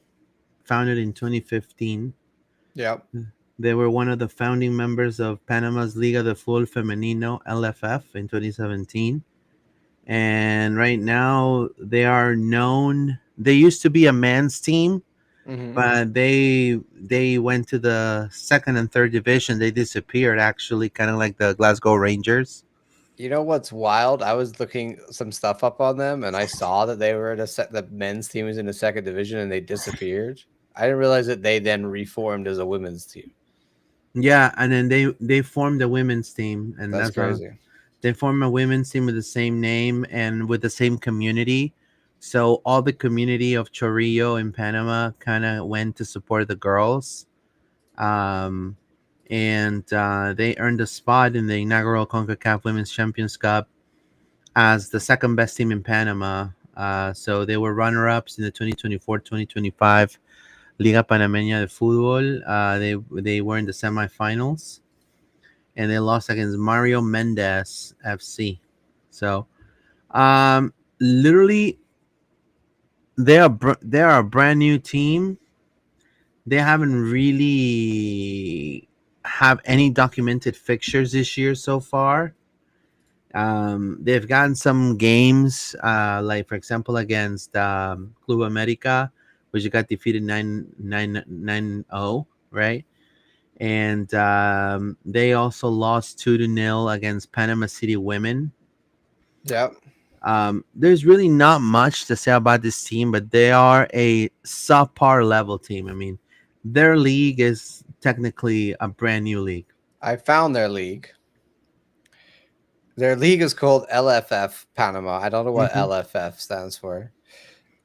founded in 2015. Yep. They were one of the founding members of Panama's Liga de Fútbol Femenino, LFF, in 2017. And right now they are known. They used to be a men's team, but they went to the 2nd and 3rd division. They disappeared, actually, kind of like the Glasgow Rangers. You know what's wild? I was looking some stuff up on them, and I saw that they were the men's team was in the 2nd division, and they disappeared. I didn't realize that they then reformed as a women's team. Yeah, and then they formed a women's team, and that's crazy. They formed a women's team with the same name and with the same community. So all the community of Chorrillo in Panama kind of went to support the girls. And they earned a spot in the inaugural Concacaf Women's Champions Cup as the 2nd best team in Panama. So they were runner-ups in the 2024-2025 Liga Panameña de Fútbol. They were in the semifinals, and they lost against Mario Mendez FC. So, literally, they are a brand new team. They haven't really have any documented fixtures this year so far. They've gotten some games, like for example against Club America, which got defeated 9-0, right? And they also lost 2-0 against Panama City Women. Yep. There's really not much to say about this team, but they are a subpar level team. I mean, their league is technically a brand new league. I found their league. Their league is called LFF Panama. I don't know what LFF stands for.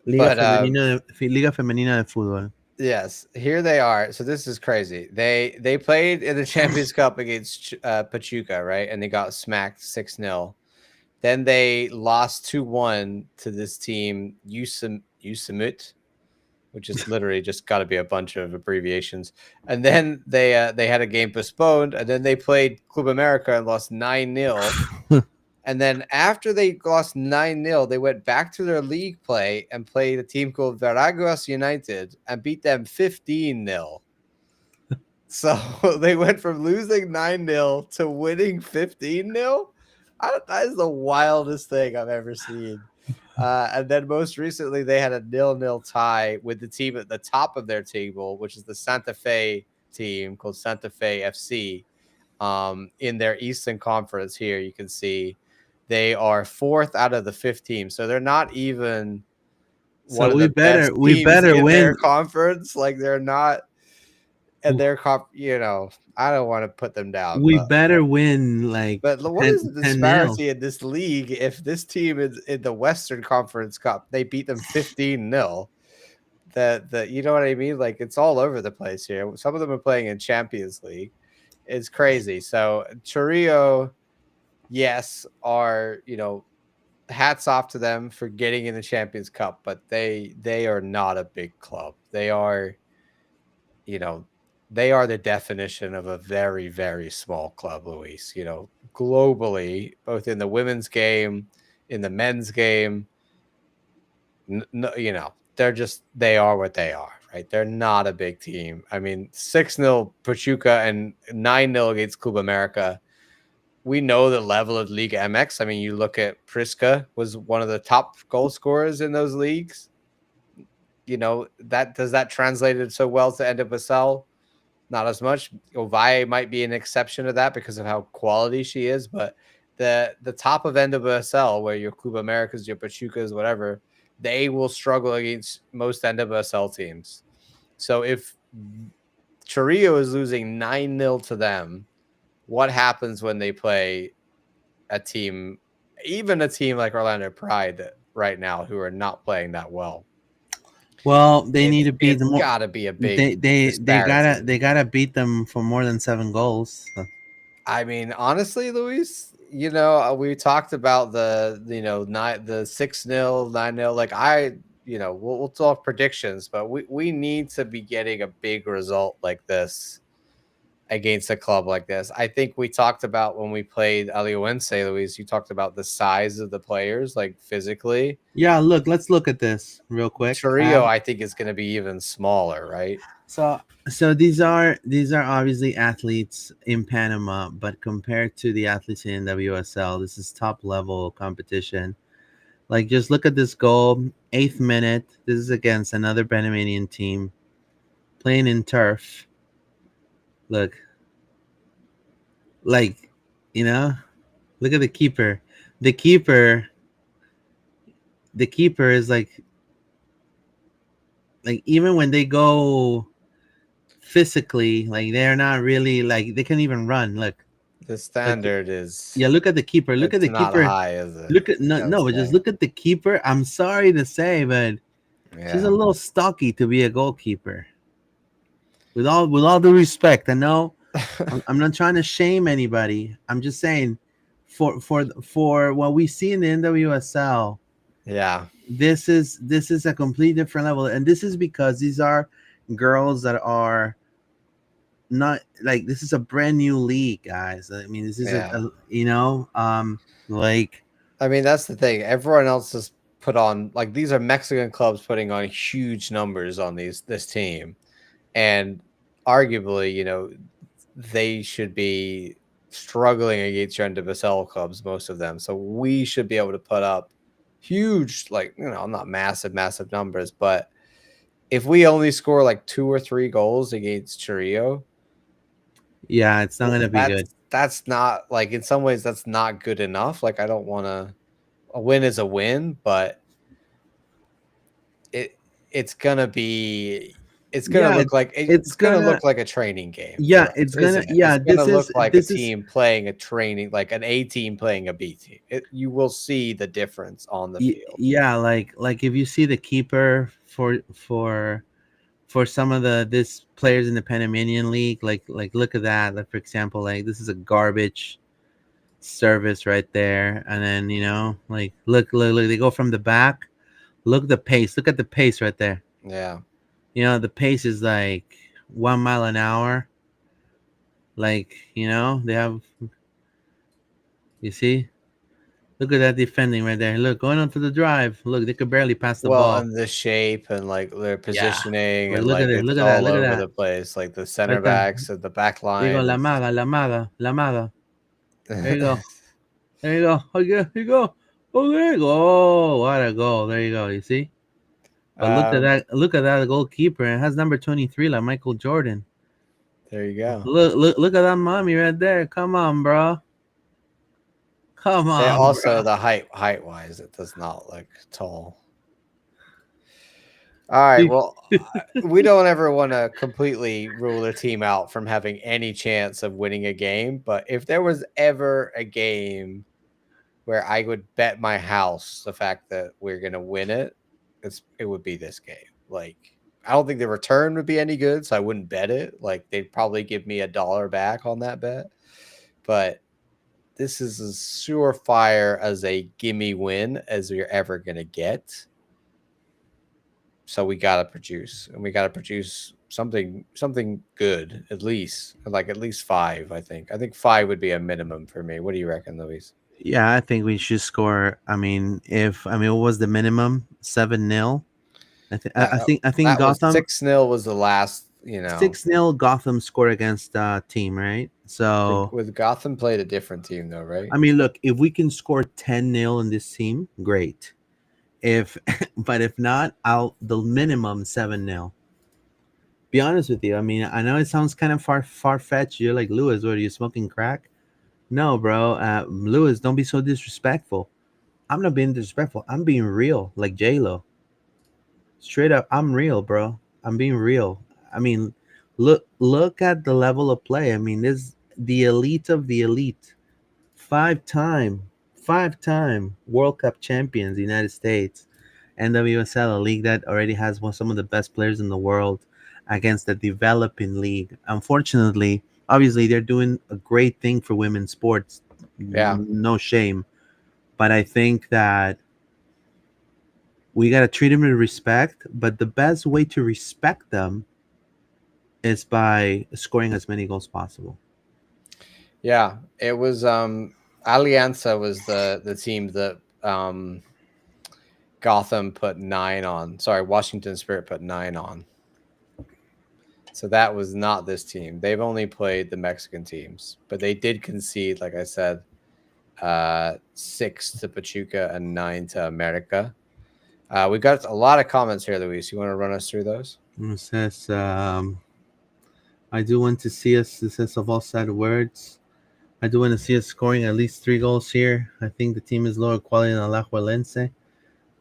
Liga Femenina de Fútbol. Yes, here they are. So this is crazy. They played in the Champions Cup against Pachuca, right? And they got smacked 6-0. Then they lost 2-1 to this team, Usamut, which is literally just got to be a bunch of abbreviations. And then they had a game postponed, and then they played Club America and lost 9-0. And then after they lost 9-0, they went back to their league play and played a team called Veraguas United and beat them 15-0. So they went from losing 9-0 to winning 15-0. That is the wildest thing I've ever seen. And then most recently, they had a 0-0 tie with the team at the top of their table, which is the Santa Fe team called Santa Fe FC. In their Eastern Conference here, you can see they are 4th out of the 5th team. So they're not even one of the best teams in their conference. Like, they're not. And their I don't want to put them down. We better win, like. But what is the disparity in this league? If this team is in the Western Conference Cup, they beat them 15-0. That you know what I mean? Like, it's all over the place here. Some of them are playing in Champions League. It's crazy. So Chorrillo, yes, are hats off to them for getting in the Champions Cup, but they are not a big club. They are, they are the definition of a very, very small club, Luis. Globally, both in the women's game, in the men's game, they are what they are, right? They're not a big team. I mean, 6-0 Pachuca and 9-0 against Club America. We know the level of Liga MX. I mean, you look at Prisca was one of the top goal scorers in those leagues. Does that translate so well to NWSL? Not as much. Ovalle might be an exception to that because of how quality she is, but the top of NWSL, where your Club Americas, your Pachucas, whatever, they will struggle against most NWSL teams. So if Chorrillo is losing 9-0 to them, what happens when they play a team, even a team like Orlando Pride right now, who are not playing that well? Well, they need to beat them. Gotta be a big. They gotta beat them for more than 7 goals. I mean, honestly, Luis, we talked about the 6-0, 9-0. Like we'll talk predictions, but we need to be getting a big result like this against a club like this. I think we talked about when we played Alajuelense, Luis, you talked about the size of the players, like physically. Yeah, let's look at this real quick. Chorrillo, I think, is going to be even smaller, right? So these are obviously athletes in Panama, but compared to the athletes in NWSL, this is top level competition. Like, just look at this goal, 8th minute. This is against another Panamanian team playing in turf. Look, look at the keeper. The keeper is like even when they go physically, like, they're not really, like, they can't even run. Look, the standard is look at the keeper. Look at the not keeper. High, is it? Look at but just look at the keeper. I'm sorry to say, but she's a little stocky to be a goalkeeper. With all due respect, I know I'm not trying to shame anybody. I'm just saying, for what we see in the NWSL, this is a complete different level, and this is because these are girls that are not, like, this is a brand new league, guys. I mean, this is I mean, that's the thing. Everyone else has put on, like, these are Mexican clubs putting on huge numbers on this team. And arguably, they should be struggling against your NWSL clubs, most of them. So we should be able to put up huge, not massive numbers, but if we only score like 2 or 3 goals against Chorrillo, it's not going to be good. That's not, like, in some ways, that's not good enough. Like, I don't want to a win is a win, but it's gonna look like it's gonna look like a training game. Yeah, for us, it's gonna. isn't it? Yeah, It's gonna look like a this is. team playing a training, like an A team playing a B team. You will see the difference on the field. Yeah, like if you see the keeper for some of this players in the Panamanian league, like look at that. Like for example, like this is a garbage service right there, and then like look, they go from the back. Look the pace. Look at the pace right there. Yeah. The pace is like 1 mile an hour. Like, they have, you see? Look at that defending right there. Look, going on to the drive. Look, they could barely pass the ball. And the shape and like their positioning Like, and look like at it. it's Look at all that. Look at over that. the place. Like the center Right there. backs and the back line. There you go, La Maga. There you go. There you go. Okay, here you go. Oh, there you go. Oh, what a goal. There you go. You see? But look at that goalkeeper. It has number 23, like Michael Jordan. There you go. Look at that mommy right there. Come on, bro. Come on. And also, bro. the height wise, it does not look tall. All right. Well, we don't ever want to completely rule a team out from having any chance of winning a game. But if there was ever a game where I would bet my house the fact that we're going to win it, it would be this game. Like, I don't think the return would be any good, so I wouldn't bet it. Like, they'd probably give me $1 back on that bet. But this is as surefire as a gimme win as we're ever going to get. So we got to produce, and we got to produce something good, at least 5. I think 5 would be a minimum for me. What do you reckon, Luis? Yeah, I think we should score. I mean, what was the minimum? 7-0. I think Gotham 6-0 was the last. 6-0 Gotham scored against team, right? So with Gotham played a different team though, right? I mean, look, if we can score 10-0 in this team, great. But if not, the minimum 7-0. Be honest with you. I mean, I know it sounds kind of far-fetched. You're like, Lewis, what are you smoking crack? No, bro. Lewis, don't be so disrespectful. I'm not being disrespectful. I'm being real, like J-Lo. Straight up, I'm real, bro. I'm being real. I mean, look at the level of play. I mean, this the elite of the elite. 5-time World Cup champions, United States. NWSL, a league that already has some of the best players in the world, against the developing league. Unfortunately, obviously, they're doing a great thing for women's sports. Yeah. No shame. But I think that we got to treat them with respect. But the best way to respect them is by scoring as many goals possible. Yeah, it was Alianza was the team that Gotham put 9 on. Sorry, Washington Spirit put 9 on. So that was not this team. They've only played the Mexican teams, but they did concede, like I said, 6 to Pachuca and 9 to America. We got a lot of comments here, Luis. You want to run us through those? It says, I do want to see us, it says of all sad words, I do want to see us scoring at least 3 goals here. I think the team is lower quality than Alajuelense,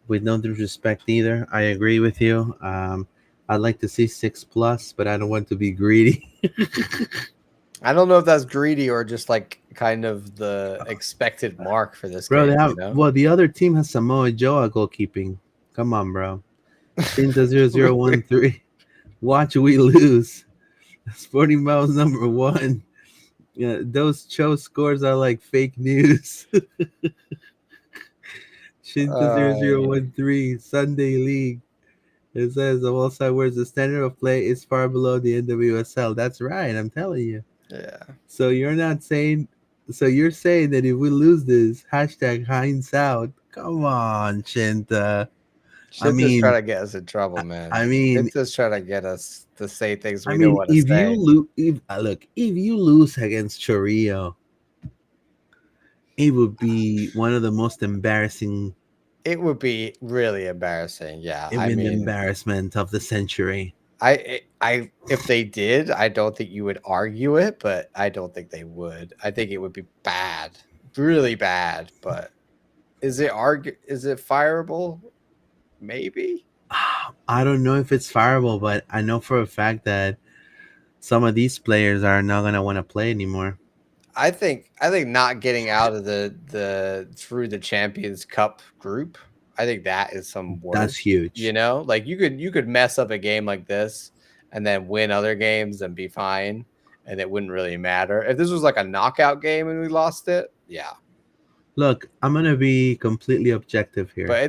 with no disrespect either. I agree with you. I'd like to see 6+, but I don't want to be greedy. I don't know if that's greedy or just like kind of the expected mark for this bro, game. Well, the other team has Samoa Joe at goalkeeping. Come on, bro. Inter 0013. Watch we lose. Sporting Miles number 1. Yeah, those Cho scores are like fake news. Shinta 0013, Sunday League. It says of all side words, the standard of play is far below the NWSL. That's right, I'm telling you. Yeah. So you're saying that if we lose this, hashtag Heinz out. Come on, Shinta. Shinta's trying to get us in trouble, man. I mean, Shinta's trying to get us to say things we don't want to if say. If you lose against Chorrillo, it would be one of the most embarrassing. It would be really embarrassing. Yeah, the embarrassment of the century. If they did, I don't think you would argue it, but I don't think they would. I think it would be bad, really bad. But Is it fireable? Maybe. I don't know if it's fireable, but I know for a fact that some of these players are not gonna want to play anymore. I think not getting out of the through the Champions Cup group, I think that is some worse. That's huge. You know, like you could mess up a game like this and then win other games and be fine, and it wouldn't really matter. If this was like a knockout game and we lost it, yeah. Look, I'm gonna be completely objective here. But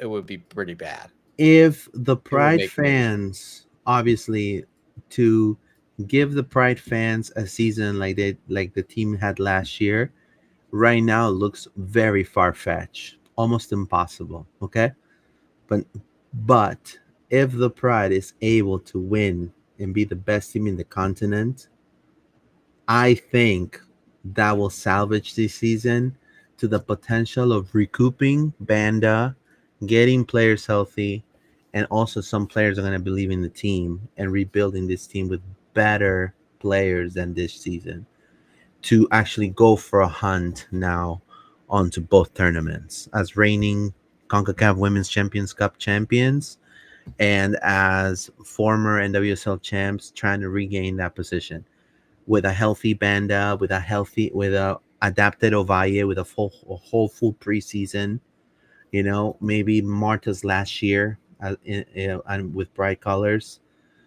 it would be pretty bad. If the Pride make fans, obviously, to give the Pride fans a season like the team had last year, right now looks very far-fetched, almost impossible. Okay, but if the Pride is able to win and be the best team in the continent, I think that will salvage this season to the potential of recouping Banda, getting players healthy, and also some players are going to believe in the team and rebuilding this team with better players than this season to actually go for a hunt now onto both tournaments as reigning Concacaf Women's Champions Cup champions and as former NWSL champs trying to regain that position with a healthy Banda, with a adapted Ovalle, with a whole full preseason. You know, maybe Marta's last year, and with bright colors.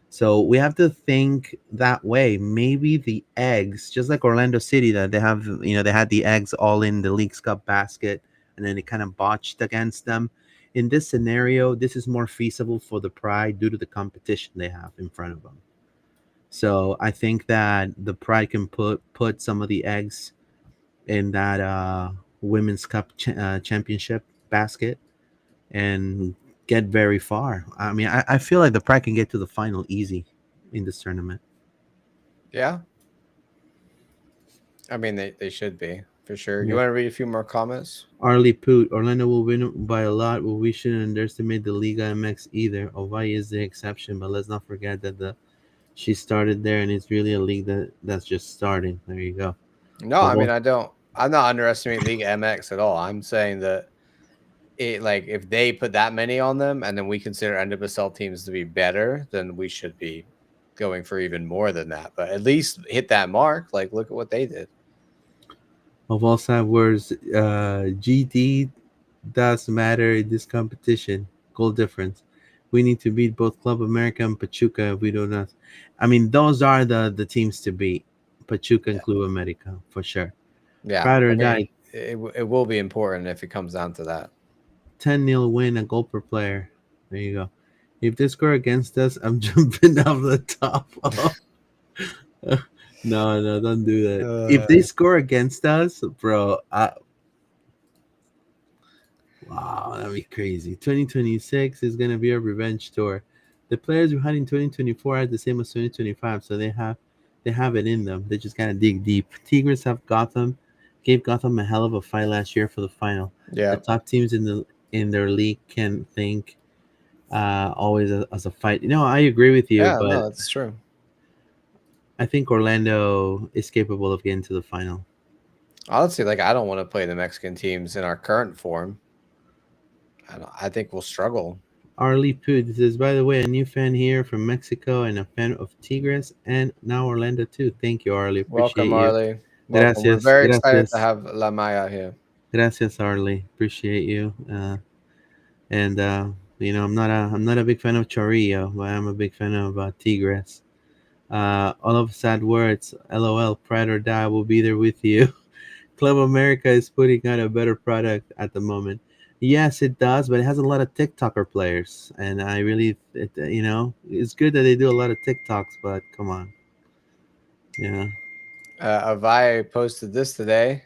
So we have to think that way. Maybe the eggs, just like Orlando City, that they have, they had the eggs all in the Leagues Cup basket, and then it kind of botched against them. In this scenario, this is more feasible for the Pride due to the competition they have in front of them. So I think that the Pride can put some of the eggs in that Women's Cup championship basket and get very far. I mean, I feel like the Pride can get to the final easy in this tournament. Yeah. I mean, they should be, for sure. Yeah. You want to read a few more comments? Arlie Poot, Orlando will win by a lot, but we shouldn't underestimate the Liga MX either. Ovalle is the exception, but let's not forget that she started there, and it's really a league that's just starting. There you go. No, I mean, I'm not underestimating Liga MX at all. I'm saying that if they put that many on them and then we consider NWSL teams to be better, then we should be going for even more than that. But at least hit that mark. Like, look at what they did. Of all sad words, GD does matter in this competition. Goal difference. We need to beat both Club America and Pachuca if we do not. I mean, those are the teams to beat. Pachuca and Club America, for sure. Yeah. Ride or die. It will be important if it comes down to that. 10-0 win, a goal per player. There you go. If they score against us, I'm jumping off the top. No, don't do that. If they score against us, bro, wow, that'd be crazy. 2026 is gonna be a revenge tour. The players we had in 2024 are the same as 2025, so they have it in them. They just gotta dig deep. Tigres gave Gotham a hell of a fight last year for the final. Yeah, the top teams in their league can think always as a fight. I agree with you. Yeah, but no, that's true. I think Orlando is capable of getting to the final. Honestly, I don't want to play the Mexican teams in our current form. I think we'll struggle. Arlie Poot says, by the way, a new fan here from Mexico and a fan of Tigres and now Orlando too. Thank you, Arlie. Appreciate Welcome, Arlie. Welcome. We're very excited to have La Maya here. Gracias, Arlie. Appreciate you. I'm not a big fan of Chorrillo, but I'm a big fan of Tigres. All of sad words. LOL. Pride or die. Will be there with you. Club America is putting out a better product at the moment. Yes, it does, but it has a lot of TikToker players, and I really, it's good that they do a lot of TikToks, but come on, yeah. Avai posted this today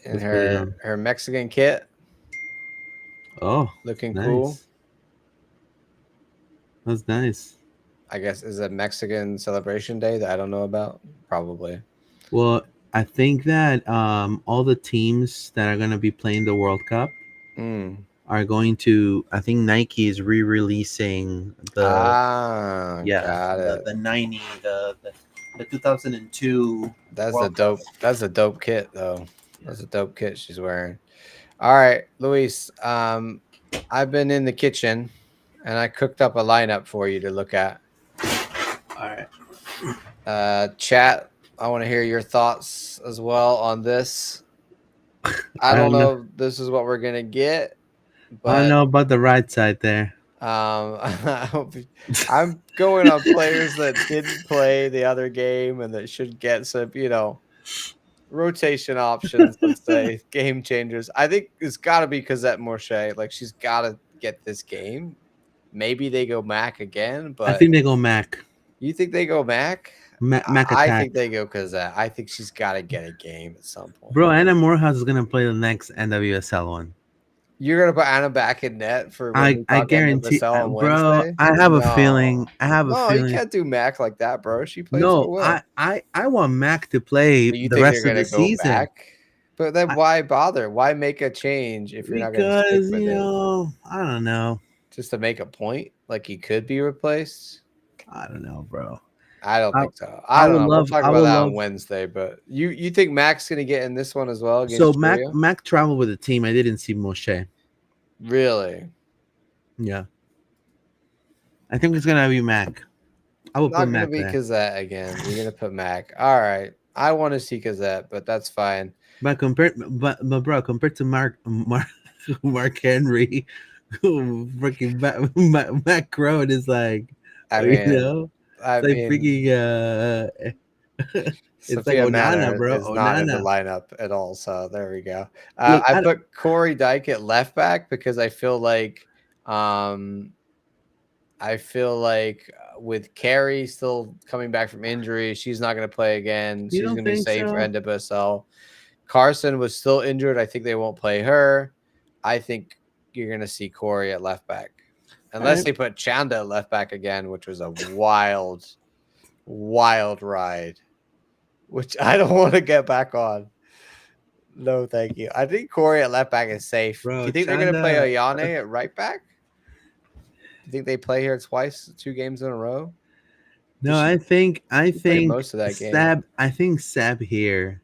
in her Mexican kit. Oh, looking nice. Cool. That's nice. I guess is a Mexican celebration day that I don't know about. Probably. Well, I think that all the teams that are going to be playing the World Cup are going to. I think Nike is re-releasing the the 90 the 2002. That's a dope. That's a dope kit though. That's a dope kit she's wearing. All right, Luis. I've been in the kitchen, and I cooked up a lineup for you to look at. All right. Chat. I want to hear your thoughts as well on this. I don't know if this is what we're gonna get, I don't but know about the right side there. I'm going on players that didn't play the other game and that should get some, rotation options. Let's say game changers. I think it's got to be Cosette Morche. Like she's got to get this game. Maybe they go Mac again, but I think they go Mac. you think they go Mac? Mac I attack. think they go Cosette. I think she's got to get a game at some point. Bro, Anna Morehouse is gonna play the next NWSL one. You're gonna put Anna back in net for when we I talk guarantee, NWSL on bro. Wednesday? I have a No. feeling. I have a No, feeling. you can't do Mac like that, bro. She plays so No, well. I want Mac to play So you the think rest they're of the gonna go season. back? But then why bother? Why make a change if you're not going to stick Because with it? I don't know. Just to make a point, like he could be replaced. I don't know, bro. I don't think so. I I don't would know. love- We'll talk I about would that love- on Wednesday. But you think Mac's going to get in this one as well against So Chorrillo? Mac traveled with the team. I didn't see Moshe. Really? Yeah. I think it's gonna be Mac. I will Not put going to Mac be there. Cosette again. You're going to put Mac. All right. I want to see Cosette, but that's fine. But bro, compared to Mark Henry, freaking Mac Crone is like, I mean, freaking it's like Sophia Onana, Manor bro. is not in the Onana. lineup lineup at all. So there we go. Look, I put Corey Dyke at left back because I feel like with Carrie still coming back from injury, she's not going to play again. She's going to be safe for NWSL. Carson was still injured. I think they won't play her. I think you're going to see Corey at left back. Unless they put Chanda at left back again, which was a wild ride, which I don't want to get back on. No, thank you. I think Corey at left back is safe. Bro, Do you think they're going to play Ayane at right back? Do you think they play here twice, 2 games in a row? No, I think most of that game. I think Sab here.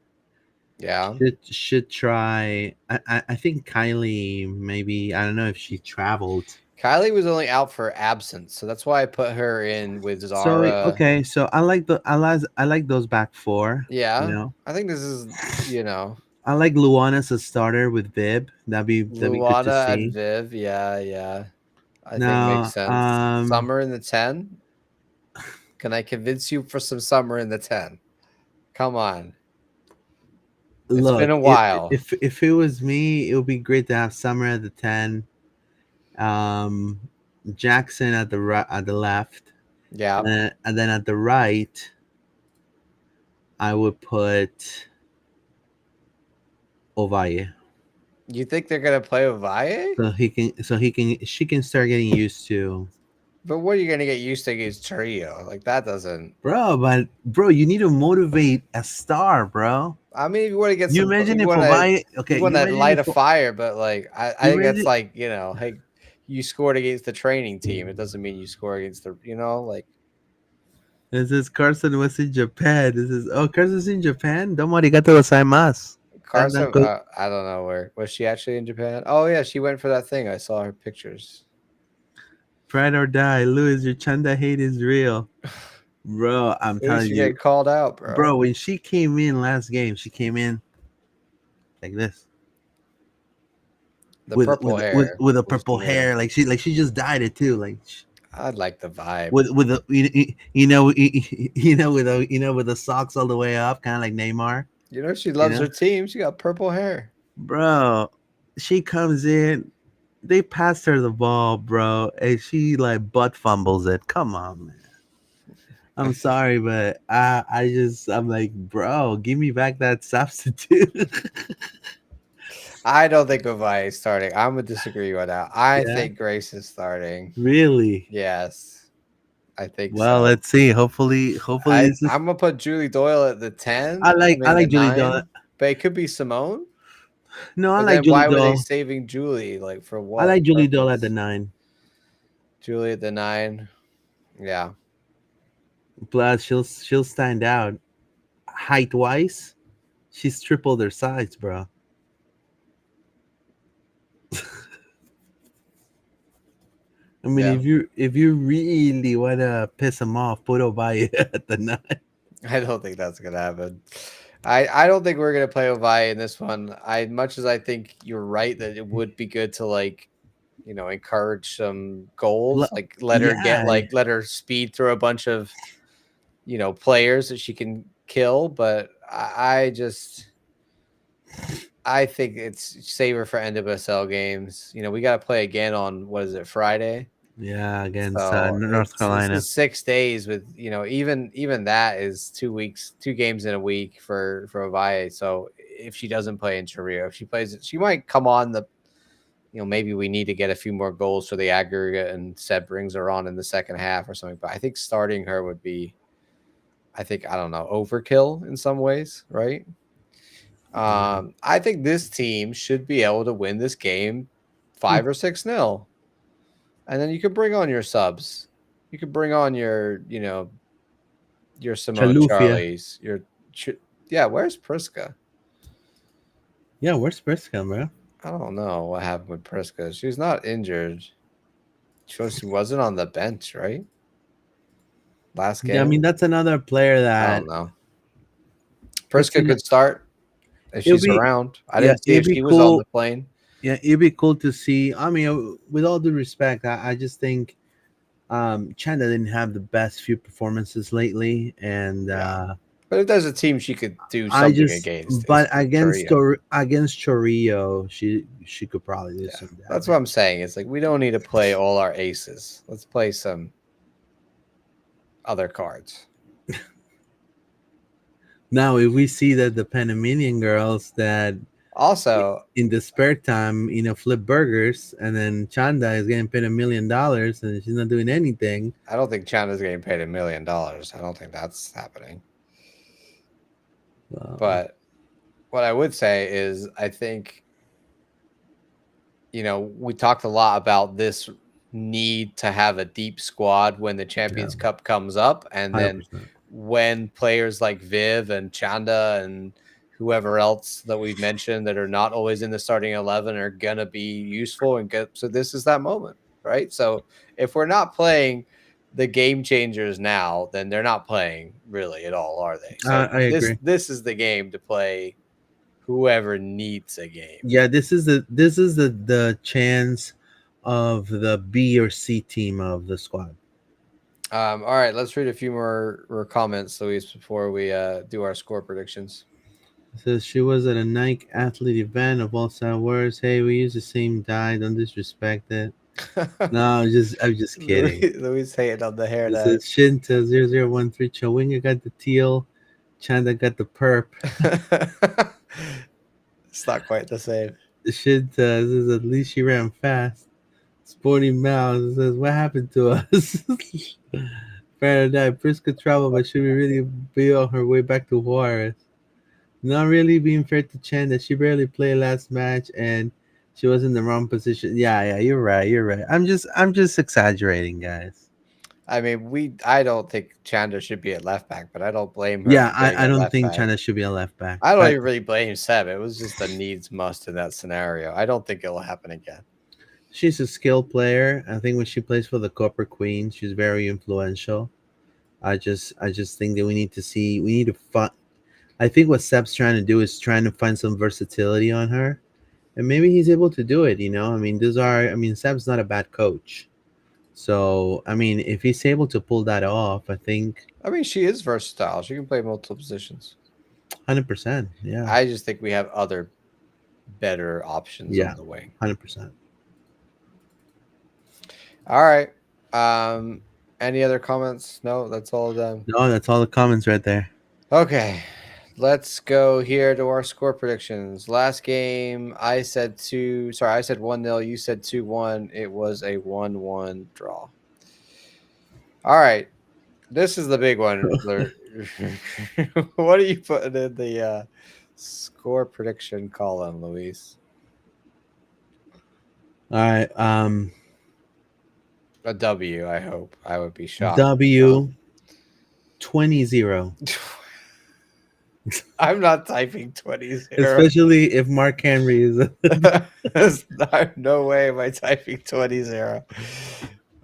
Yeah, should try. I think Kylie, maybe, I don't know if she traveled. Kylie was only out for absence, so that's why I put her in with Zara. So okay, so I like those back four. Yeah, I think this is I like Luana as a starter with Viv. That'd be good to Luana see. and Viv. Yeah. I think makes sense. Summer in the 10. Can I convince you for some Summer in the 10? Come on. It's been a while. If it was me, it would be great to have Summer at the 10. Jackson at the left. Yeah. And then at the right, I would put Ovalle. You think they're gonna play Ovalle? She can start getting used to. But what are you gonna get used to against Chorrillo? Like that doesn't, bro. You need to motivate a star, bro. I mean, if you want to get you some, imagine if Ovalle, okay, you want that light a fire, but like I think that's like hey, you scored against the training team. It doesn't mean you score against the like. This is Carson was in Japan. Carson's in Japan. Don't worry, got to gozaimasu. Carson, I don't know where was she actually in Japan. Oh yeah, she went for that thing. I saw her pictures. Pride or die, Louis. Your Chanda hate is real, bro. I'm telling you, get called out, bro. When she came in last game, she came in like this. The purple hair with the purple hair, like she just dyed it too. Like I like the vibe with the with the socks all the way up, kind of like Neymar. She loves her team. She got purple hair, bro. She comes in, they passed her the ball, bro, and she like butt fumbles it. Come on, man. I'm sorry, but I'm like, bro, give me back that substitute. I don't think Ovalle is starting. I'm gonna disagree with that. I think Grace is starting. Really? Yes, I think. Well, let's see. Hopefully, I'm gonna put Julie Doyle at the 10. I like Julie Doyle, but it could be Simone. No, I like Julie Doyle. Why were they saving Julie? Like for what? I like Julie Doyle at the 9. Julie at the 9. Yeah. Plus, she'll stand out. Height wise, she's tripled her size, bro. I mean, Yeah. if you really want to piss him off, put Ovalle at the 9. I don't think that's gonna happen. I don't think we're gonna play Ovalle in this one. Much as I think you're right that it would be good to encourage some goals, like let her Yeah, let her speed through a bunch of players that she can kill. But I think it's safer for NWSL games. We got to play again on what is it, Friday? yeah, against So North Carolina. it's 6 days with even that is 2 weeks, 2 games in a week for Ovalle. So if she doesn't play in Chorrillo, if she plays it, she might come on the. Maybe we need to get a few more goals for the aggregate, and Seb brings her on in the second half or something. But I think starting her would be, I don't know, overkill in some ways, right? I think this team should be able to win this game 5 or 6-0. And then you could bring on your subs. You could bring on your Simone Chalufia. Charlies. Where's Priska? Yeah, where's Priska, bro? I don't know what happened with Priska. She's not injured. She wasn't on the bench, right? Last game. Yeah, I mean that's another player that I don't know. Priska could start if she's around. I didn't see if she was on the plane. Yeah, it'd be cool to see. I mean, with all due respect, I just think Chanda didn't have the best few performances lately, and but if there's a team she could do something against, but against Chorrillo, she could probably do some damage. That's what I'm saying. It's like we don't need to play all our aces. Let's play some other cards. Now, if we see that the Panamanian girls that also in the spare time, flip burgers, and then Chanda is getting paid $1 million and she's not doing anything. I don't think Chanda's getting paid $1 million. I don't think that's happening. But what I would say is I think, we talked a lot about this need to have a deep squad when the Champions Cup comes up. And 100%. Then when players like Viv and Chanda and whoever else that we've mentioned that are not always in the starting 11 are going to be useful. So this is that moment, right? So if we're not playing the game changers now, then they're not playing really at all, are they? So I agree. This is the game to play whoever needs a game. Yeah, this is the chance of the B or C team of the squad. All right, let's read a few more comments, Luis, before we do our score predictions. It says she was at a Nike athlete event of all sad words. Hey, we use the same dye. Don't disrespect it. No, I'm just kidding. Luis hating on the hair. It says Shinta 0013. Chawinga got the teal. Chanda got the perp. It's not quite the same. Shinta says at least she ran fast. Sporty Mouse says, what happened to us? Paradise, Priska travel, but should we really be on her way back to Juarez? Not really being fair to Chanda. She barely played last match and she was in the wrong position. Yeah, you're right. I'm just exaggerating, guys. I mean, I don't think Chanda should be at left back, but I don't blame her. Yeah, I don't think Chanda should be a left back. I don't even really blame Seb. It was just a needs must in that scenario. I don't think it'll happen again. She's a skilled player. I think when she plays for the Copper Queen, she's very influential. I just think that we need to find. I think what Seb's trying to do is trying to find some versatility on her, and maybe he's able to do it. I mean, Seb's not a bad coach, so I mean, if he's able to pull that off, I think. I mean, she is versatile. She can play multiple positions. 100%. Yeah. I just think we have other better options on the wing. 100%. All right. Any other comments? No, that's all of them. No, that's all the comments right there. Okay. Let's go here to our score predictions. Last game, I said 1-0. You said 2-1. It was a 1-1 draw. All right. This is the big one. What are you putting in the score prediction column, Luis? All right. A W, I hope. I would be shocked. W 20-0. I'm not typing 20-0. Especially if Mark Henry is. No way am I typing 20-0.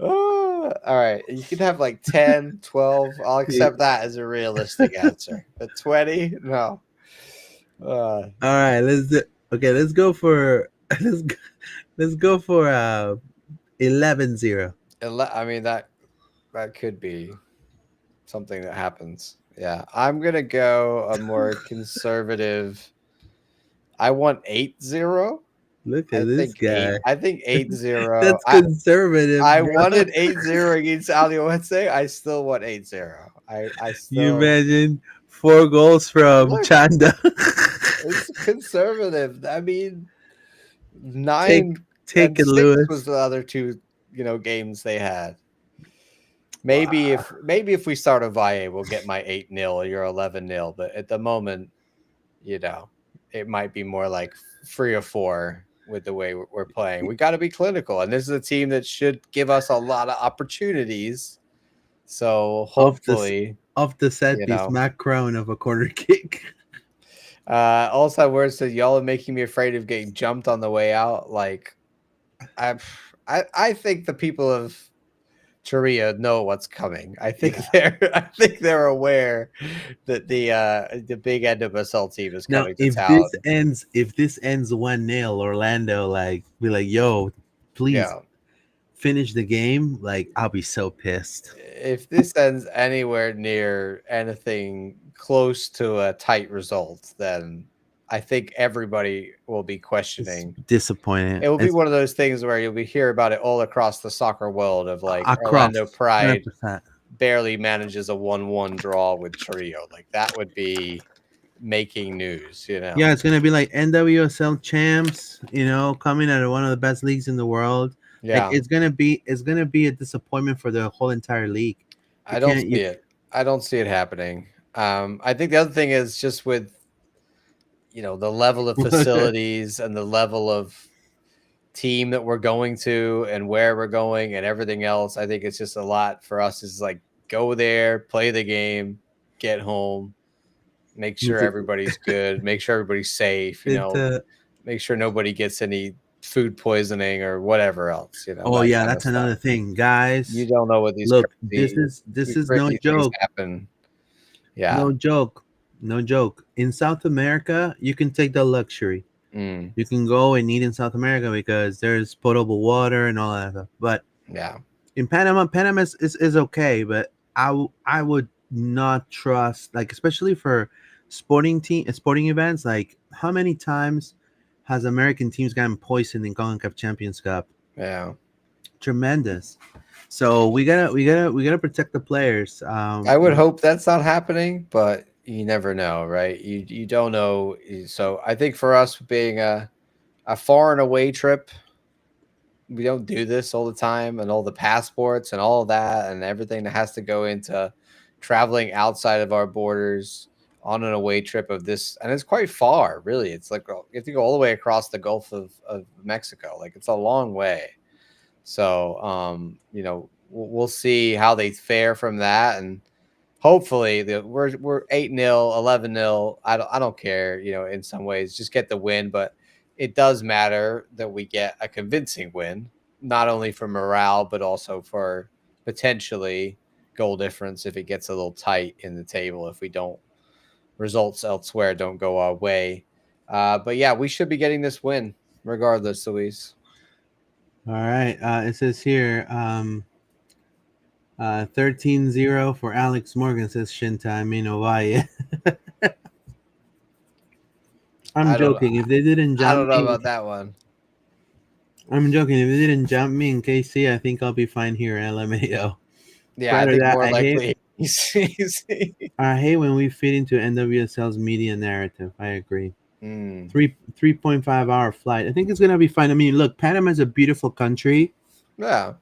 All right. You can have like 10, 12. I'll accept that as a realistic answer. But 20? No. All right, let's go for let's go for 11-0. I mean, that could be something that happens. Yeah. I'm going to go a more conservative. I want 8-0. Look at this guy. I think 8-0. That's conservative. I bro. wanted 8-0 against Alajuelense. I still want 8-0. I still. You imagine 4 goals from Look. Chanda. It's conservative. I mean, 9 take and it, 6 Lewis. was the other two, games they had. Maybe if we start a Valle, we'll get my 8-0, you're 11-0. But at the moment, it might be more like 3 or 4 with the way we're playing. We got to be clinical, and this is a team that should give us a lot of opportunities. So hopefully, off the set piece, Matt Crone of a corner kick. Also, words said y'all are making me afraid of getting jumped on the way out. Like, I think the people of Chorrillo know what's coming. I think they're aware that the big NWSL team is coming to town. If this ends 1-0, Orlando be like, yo, please finish the game. Like, I'll be so pissed. If this ends anywhere near anything close to a tight result, then I think everybody will be questioning. It's disappointing. It will be one of those things where you'll hear about it all across the soccer world of like Orlando Pride 100%. Barely manages a 1-1 draw with Chorrillo. Like, that would be making news, Yeah, it's gonna be like NWSL champs, coming out of one of the best leagues in the world. Yeah, like, it's gonna be a disappointment for the whole entire league. I don't see it. I don't see it happening. I think the other thing is just with the level of facilities and the level of team that we're going to and where we're going and everything else. I think it's just a lot for us. Is like, go there, play the game, get home, make sure everybody's good, make sure everybody's safe, make sure nobody gets any food poisoning or whatever else. Oh yeah, that's another thing, guys. You don't know what these this is no joke. Happen. Yeah, no joke. In South America, you can take the luxury. You can go and eat in South America because there's potable water and all that stuff. But yeah, in Panama is okay. But I would not trust, like, especially for sporting events. Like, how many times has American teams gotten poisoned in Concacaf Champions Cup? Yeah, tremendous. So we gotta protect the players. I would hope that's not happening, but you never know, right? You don't know. So I think for us, being a foreign away trip, we don't do this all the time, and all the passports and all of that and everything that has to go into traveling outside of our borders on an away trip of this. And it's quite far, really. It's like you have to go all the way across the Gulf of Mexico. Like, it's a long way. So, we'll see how they fare from that. And hopefully we're 8-0, 11-0. I don't care, in some ways, just get the win. But it does matter that we get a convincing win, not only for morale, but also for potentially goal difference if it gets a little tight in the table, if we don't, results elsewhere don't go our way. But yeah, we should be getting this win regardless, Luis. All right. It says here 13-0 for Alex Morgan, says Shinta. I mean, Ovalle. I'm joking. If they didn't jump, I don't know about that one. I'm joking. If they didn't jump me in KC, I think I'll be fine here at LMAO. Yeah, I think more likely. I hate when we fit into NWSL's media narrative. I agree. 3.5 hour flight. I think it's gonna be fine. I mean, look, Panama is a beautiful country. Yeah.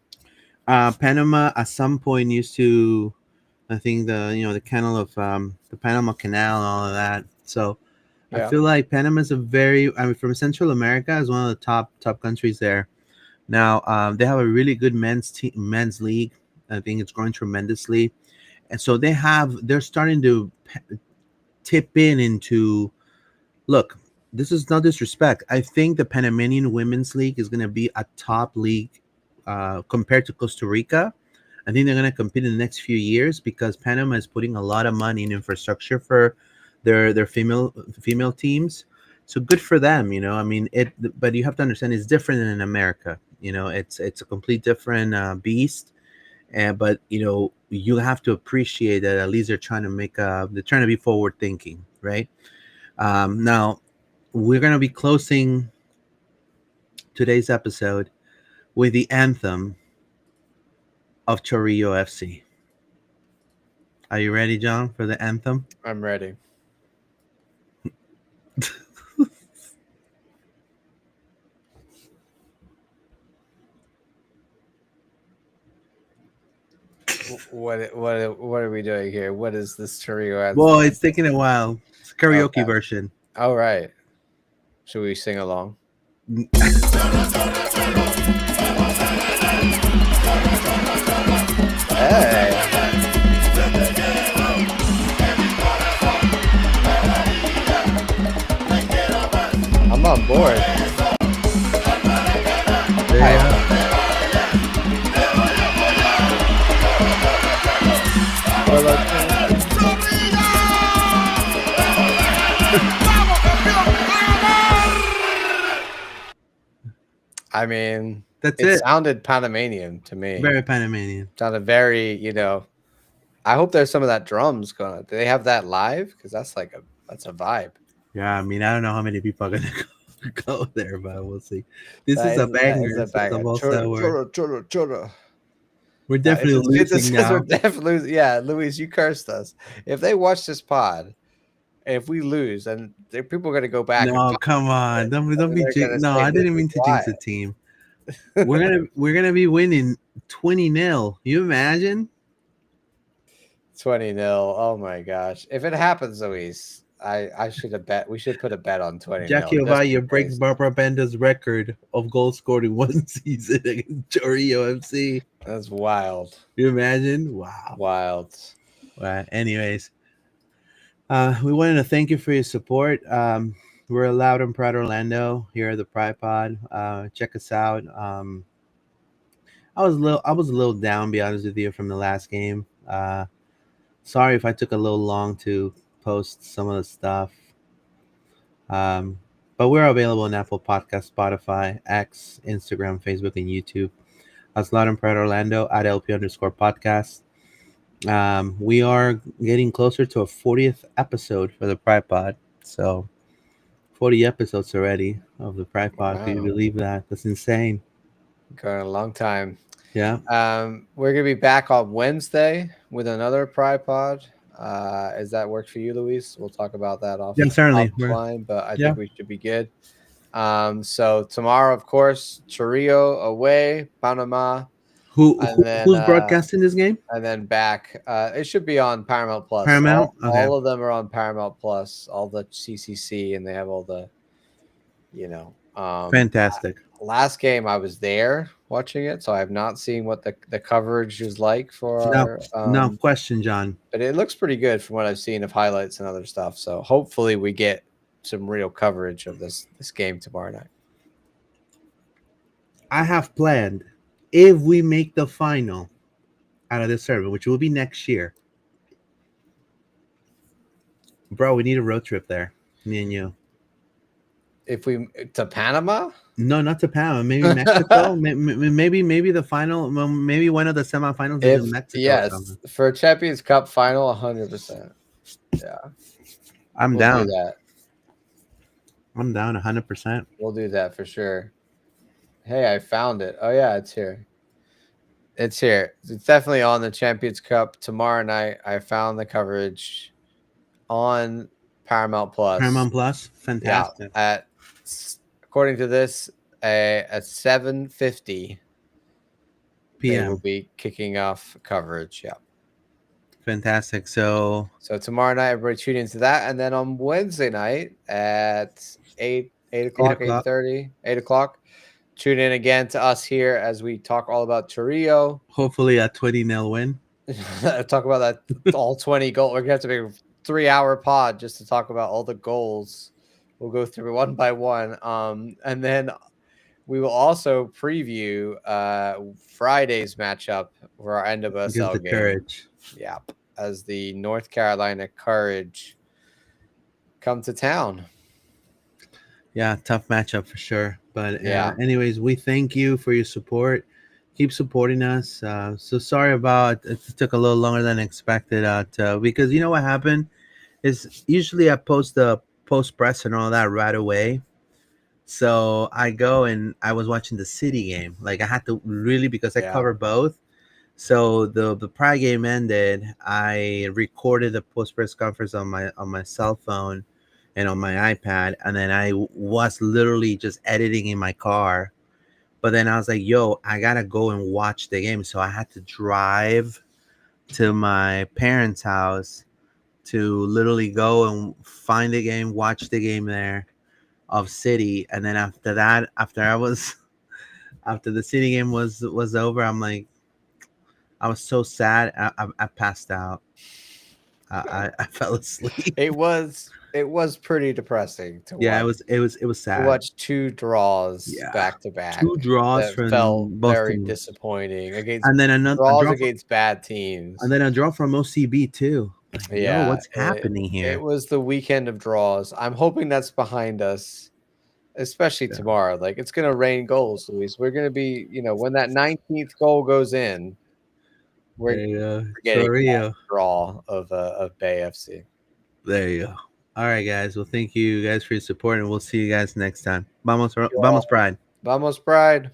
Panama at some point used to, I think the canal of the Panama Canal and all of that. So I feel like Panama is from Central America is one of the top countries there. Now they have a really good men's league. I think it's growing tremendously, and so they're starting to tip into. Look, this is no disrespect. I think the Panamanian Women's League is going to be a top league compared to Costa Rica. I think they're going to compete in the next few years because Panama is putting a lot of money in infrastructure for their female teams. So good for them, I mean, but you have to understand it's different than in America. It's a complete different beast. But you have to appreciate that at least they're trying to be forward thinking, right? Now we're going to be closing today's episode with the anthem of Chorrillo FC. Are you ready, John, for the anthem? I'm ready. What are we doing here? What is this Chorrillo anthem? Well, it's taking a while. It's a karaoke version. All right. Should we sing along? Hey. I'm on board. I mean, it sounded Panamanian to me. Very Panamanian. Sounded very, I hope there's some of that drums going on. Do they have that live? Because that's a vibe. Yeah, I mean, I don't know how many people are gonna go there, but we'll see. This is a banger. Chorro. We're definitely losing now. We're definitely losing. Yeah, Luis, you cursed us. If they watch this pod, and if we lose, then people are gonna go back. No, come on, don't be. No, I didn't mean to jinx the team. We're gonna be winning 20-0. You imagine? 20-0. Oh my gosh! If it happens, Luis, I should have bet. We should put a bet on 20-0. Jackie Ovaya breaks Barbara Benda's record of goals scored in one season against Chorrillo FC. That's wild. You imagine? Wow. Wild. Well, anyways, we wanted to thank you for your support. We're Loud and Proud Orlando here at the Pride Pod. Check us out. I was a little down, be honest with you, from the last game. Sorry if I took a little long to post some of the stuff. But we're available on Apple Podcasts, Spotify, X, Instagram, Facebook, and YouTube. As Loud and Proud Orlando at LP_podcast. We are getting closer to a 40th episode for the Pride Pod. So 40 episodes already of the Pride Pod. Wow. Can you believe that? That's insane. Going a long time. Yeah. We're gonna be back on Wednesday with another Pride Pod. Is that work for you, Luis? We'll talk about that offline, but I think we should be good. So tomorrow, of course, Chorrillo away, Panama. Who's broadcasting this game? And then back. It should be on Paramount Plus. Paramount? All of them are on Paramount Plus, all the CCC, and they have all the, fantastic. Last game I was there watching it, so I have not seen what the coverage is like for no question, John. But it looks pretty good from what I've seen of highlights and other stuff. So hopefully we get some real coverage of this game tomorrow night. I have planned, if we make the final out of this tournament, which will be next year, bro, we need a road trip there, me and you. If we to Panama? No, not to Panama. Maybe Mexico. maybe the final. Maybe one of the semifinals is in Mexico. Yes, for a Champions Cup final, 100%. Yeah, I'm down. Do that. I'm down 100%. We'll do that for sure. Hey, I found it. Oh yeah, it's here. It's here. It's definitely on the Champions Cup tomorrow night. I found the coverage on Paramount Plus. Paramount Plus, fantastic. Yeah, according to this, at 7:50 p.m. they will be kicking off coverage. Yeah, fantastic. So tomorrow night, everybody tune into that, and then on Wednesday night at 8 o'clock, 8:30, 8 o'clock. Tune in again to us here as we talk all about Chorrillo. Hopefully a 20-0 win. Talk about that all 20 goals. We're gonna have to make a 3-hour pod just to talk about all the goals. We'll go through one by one. And then We will also preview Friday's matchup for our NWSL Against the game. Courage. Yeah, as the North Carolina Courage come to town. Yeah, tough matchup for sure. But Yeah. anyways, we thank you for your support. Keep supporting us. So sorry about it took a little longer than expected. Because you know what happened is usually I post the post press and all that right away. So I go and I was watching the City game. Like I had to really because I cover both. So the Pride game ended. I recorded the post press conference on my cell phone and on my iPad, and then I was literally just editing in my car. But then I was like, "Yo, I gotta go and watch the game," so I had to drive to my parents' house to literally go and find the game, watch the game there of City, and then after that, after the City game was over, I'm like, I was so sad. I passed out. I fell asleep. It was pretty depressing to Yeah, watch. it was sad. To watch 2 draws back to back. 2 draws that from felt both very teams. disappointing against And then another draws against bad teams. And then a draw from OCB too. Like, Yeah, what's happening here? It was the weekend of draws. I'm hoping that's behind us, especially tomorrow. Like it's gonna rain goals, Luis. We're gonna be, when that 19th goal goes in, we're getting a draw of Bay FC. There you go. All right, guys. Well, thank you guys for your support, and we'll see you guys next time. Vamos Pride. Vamos Pride.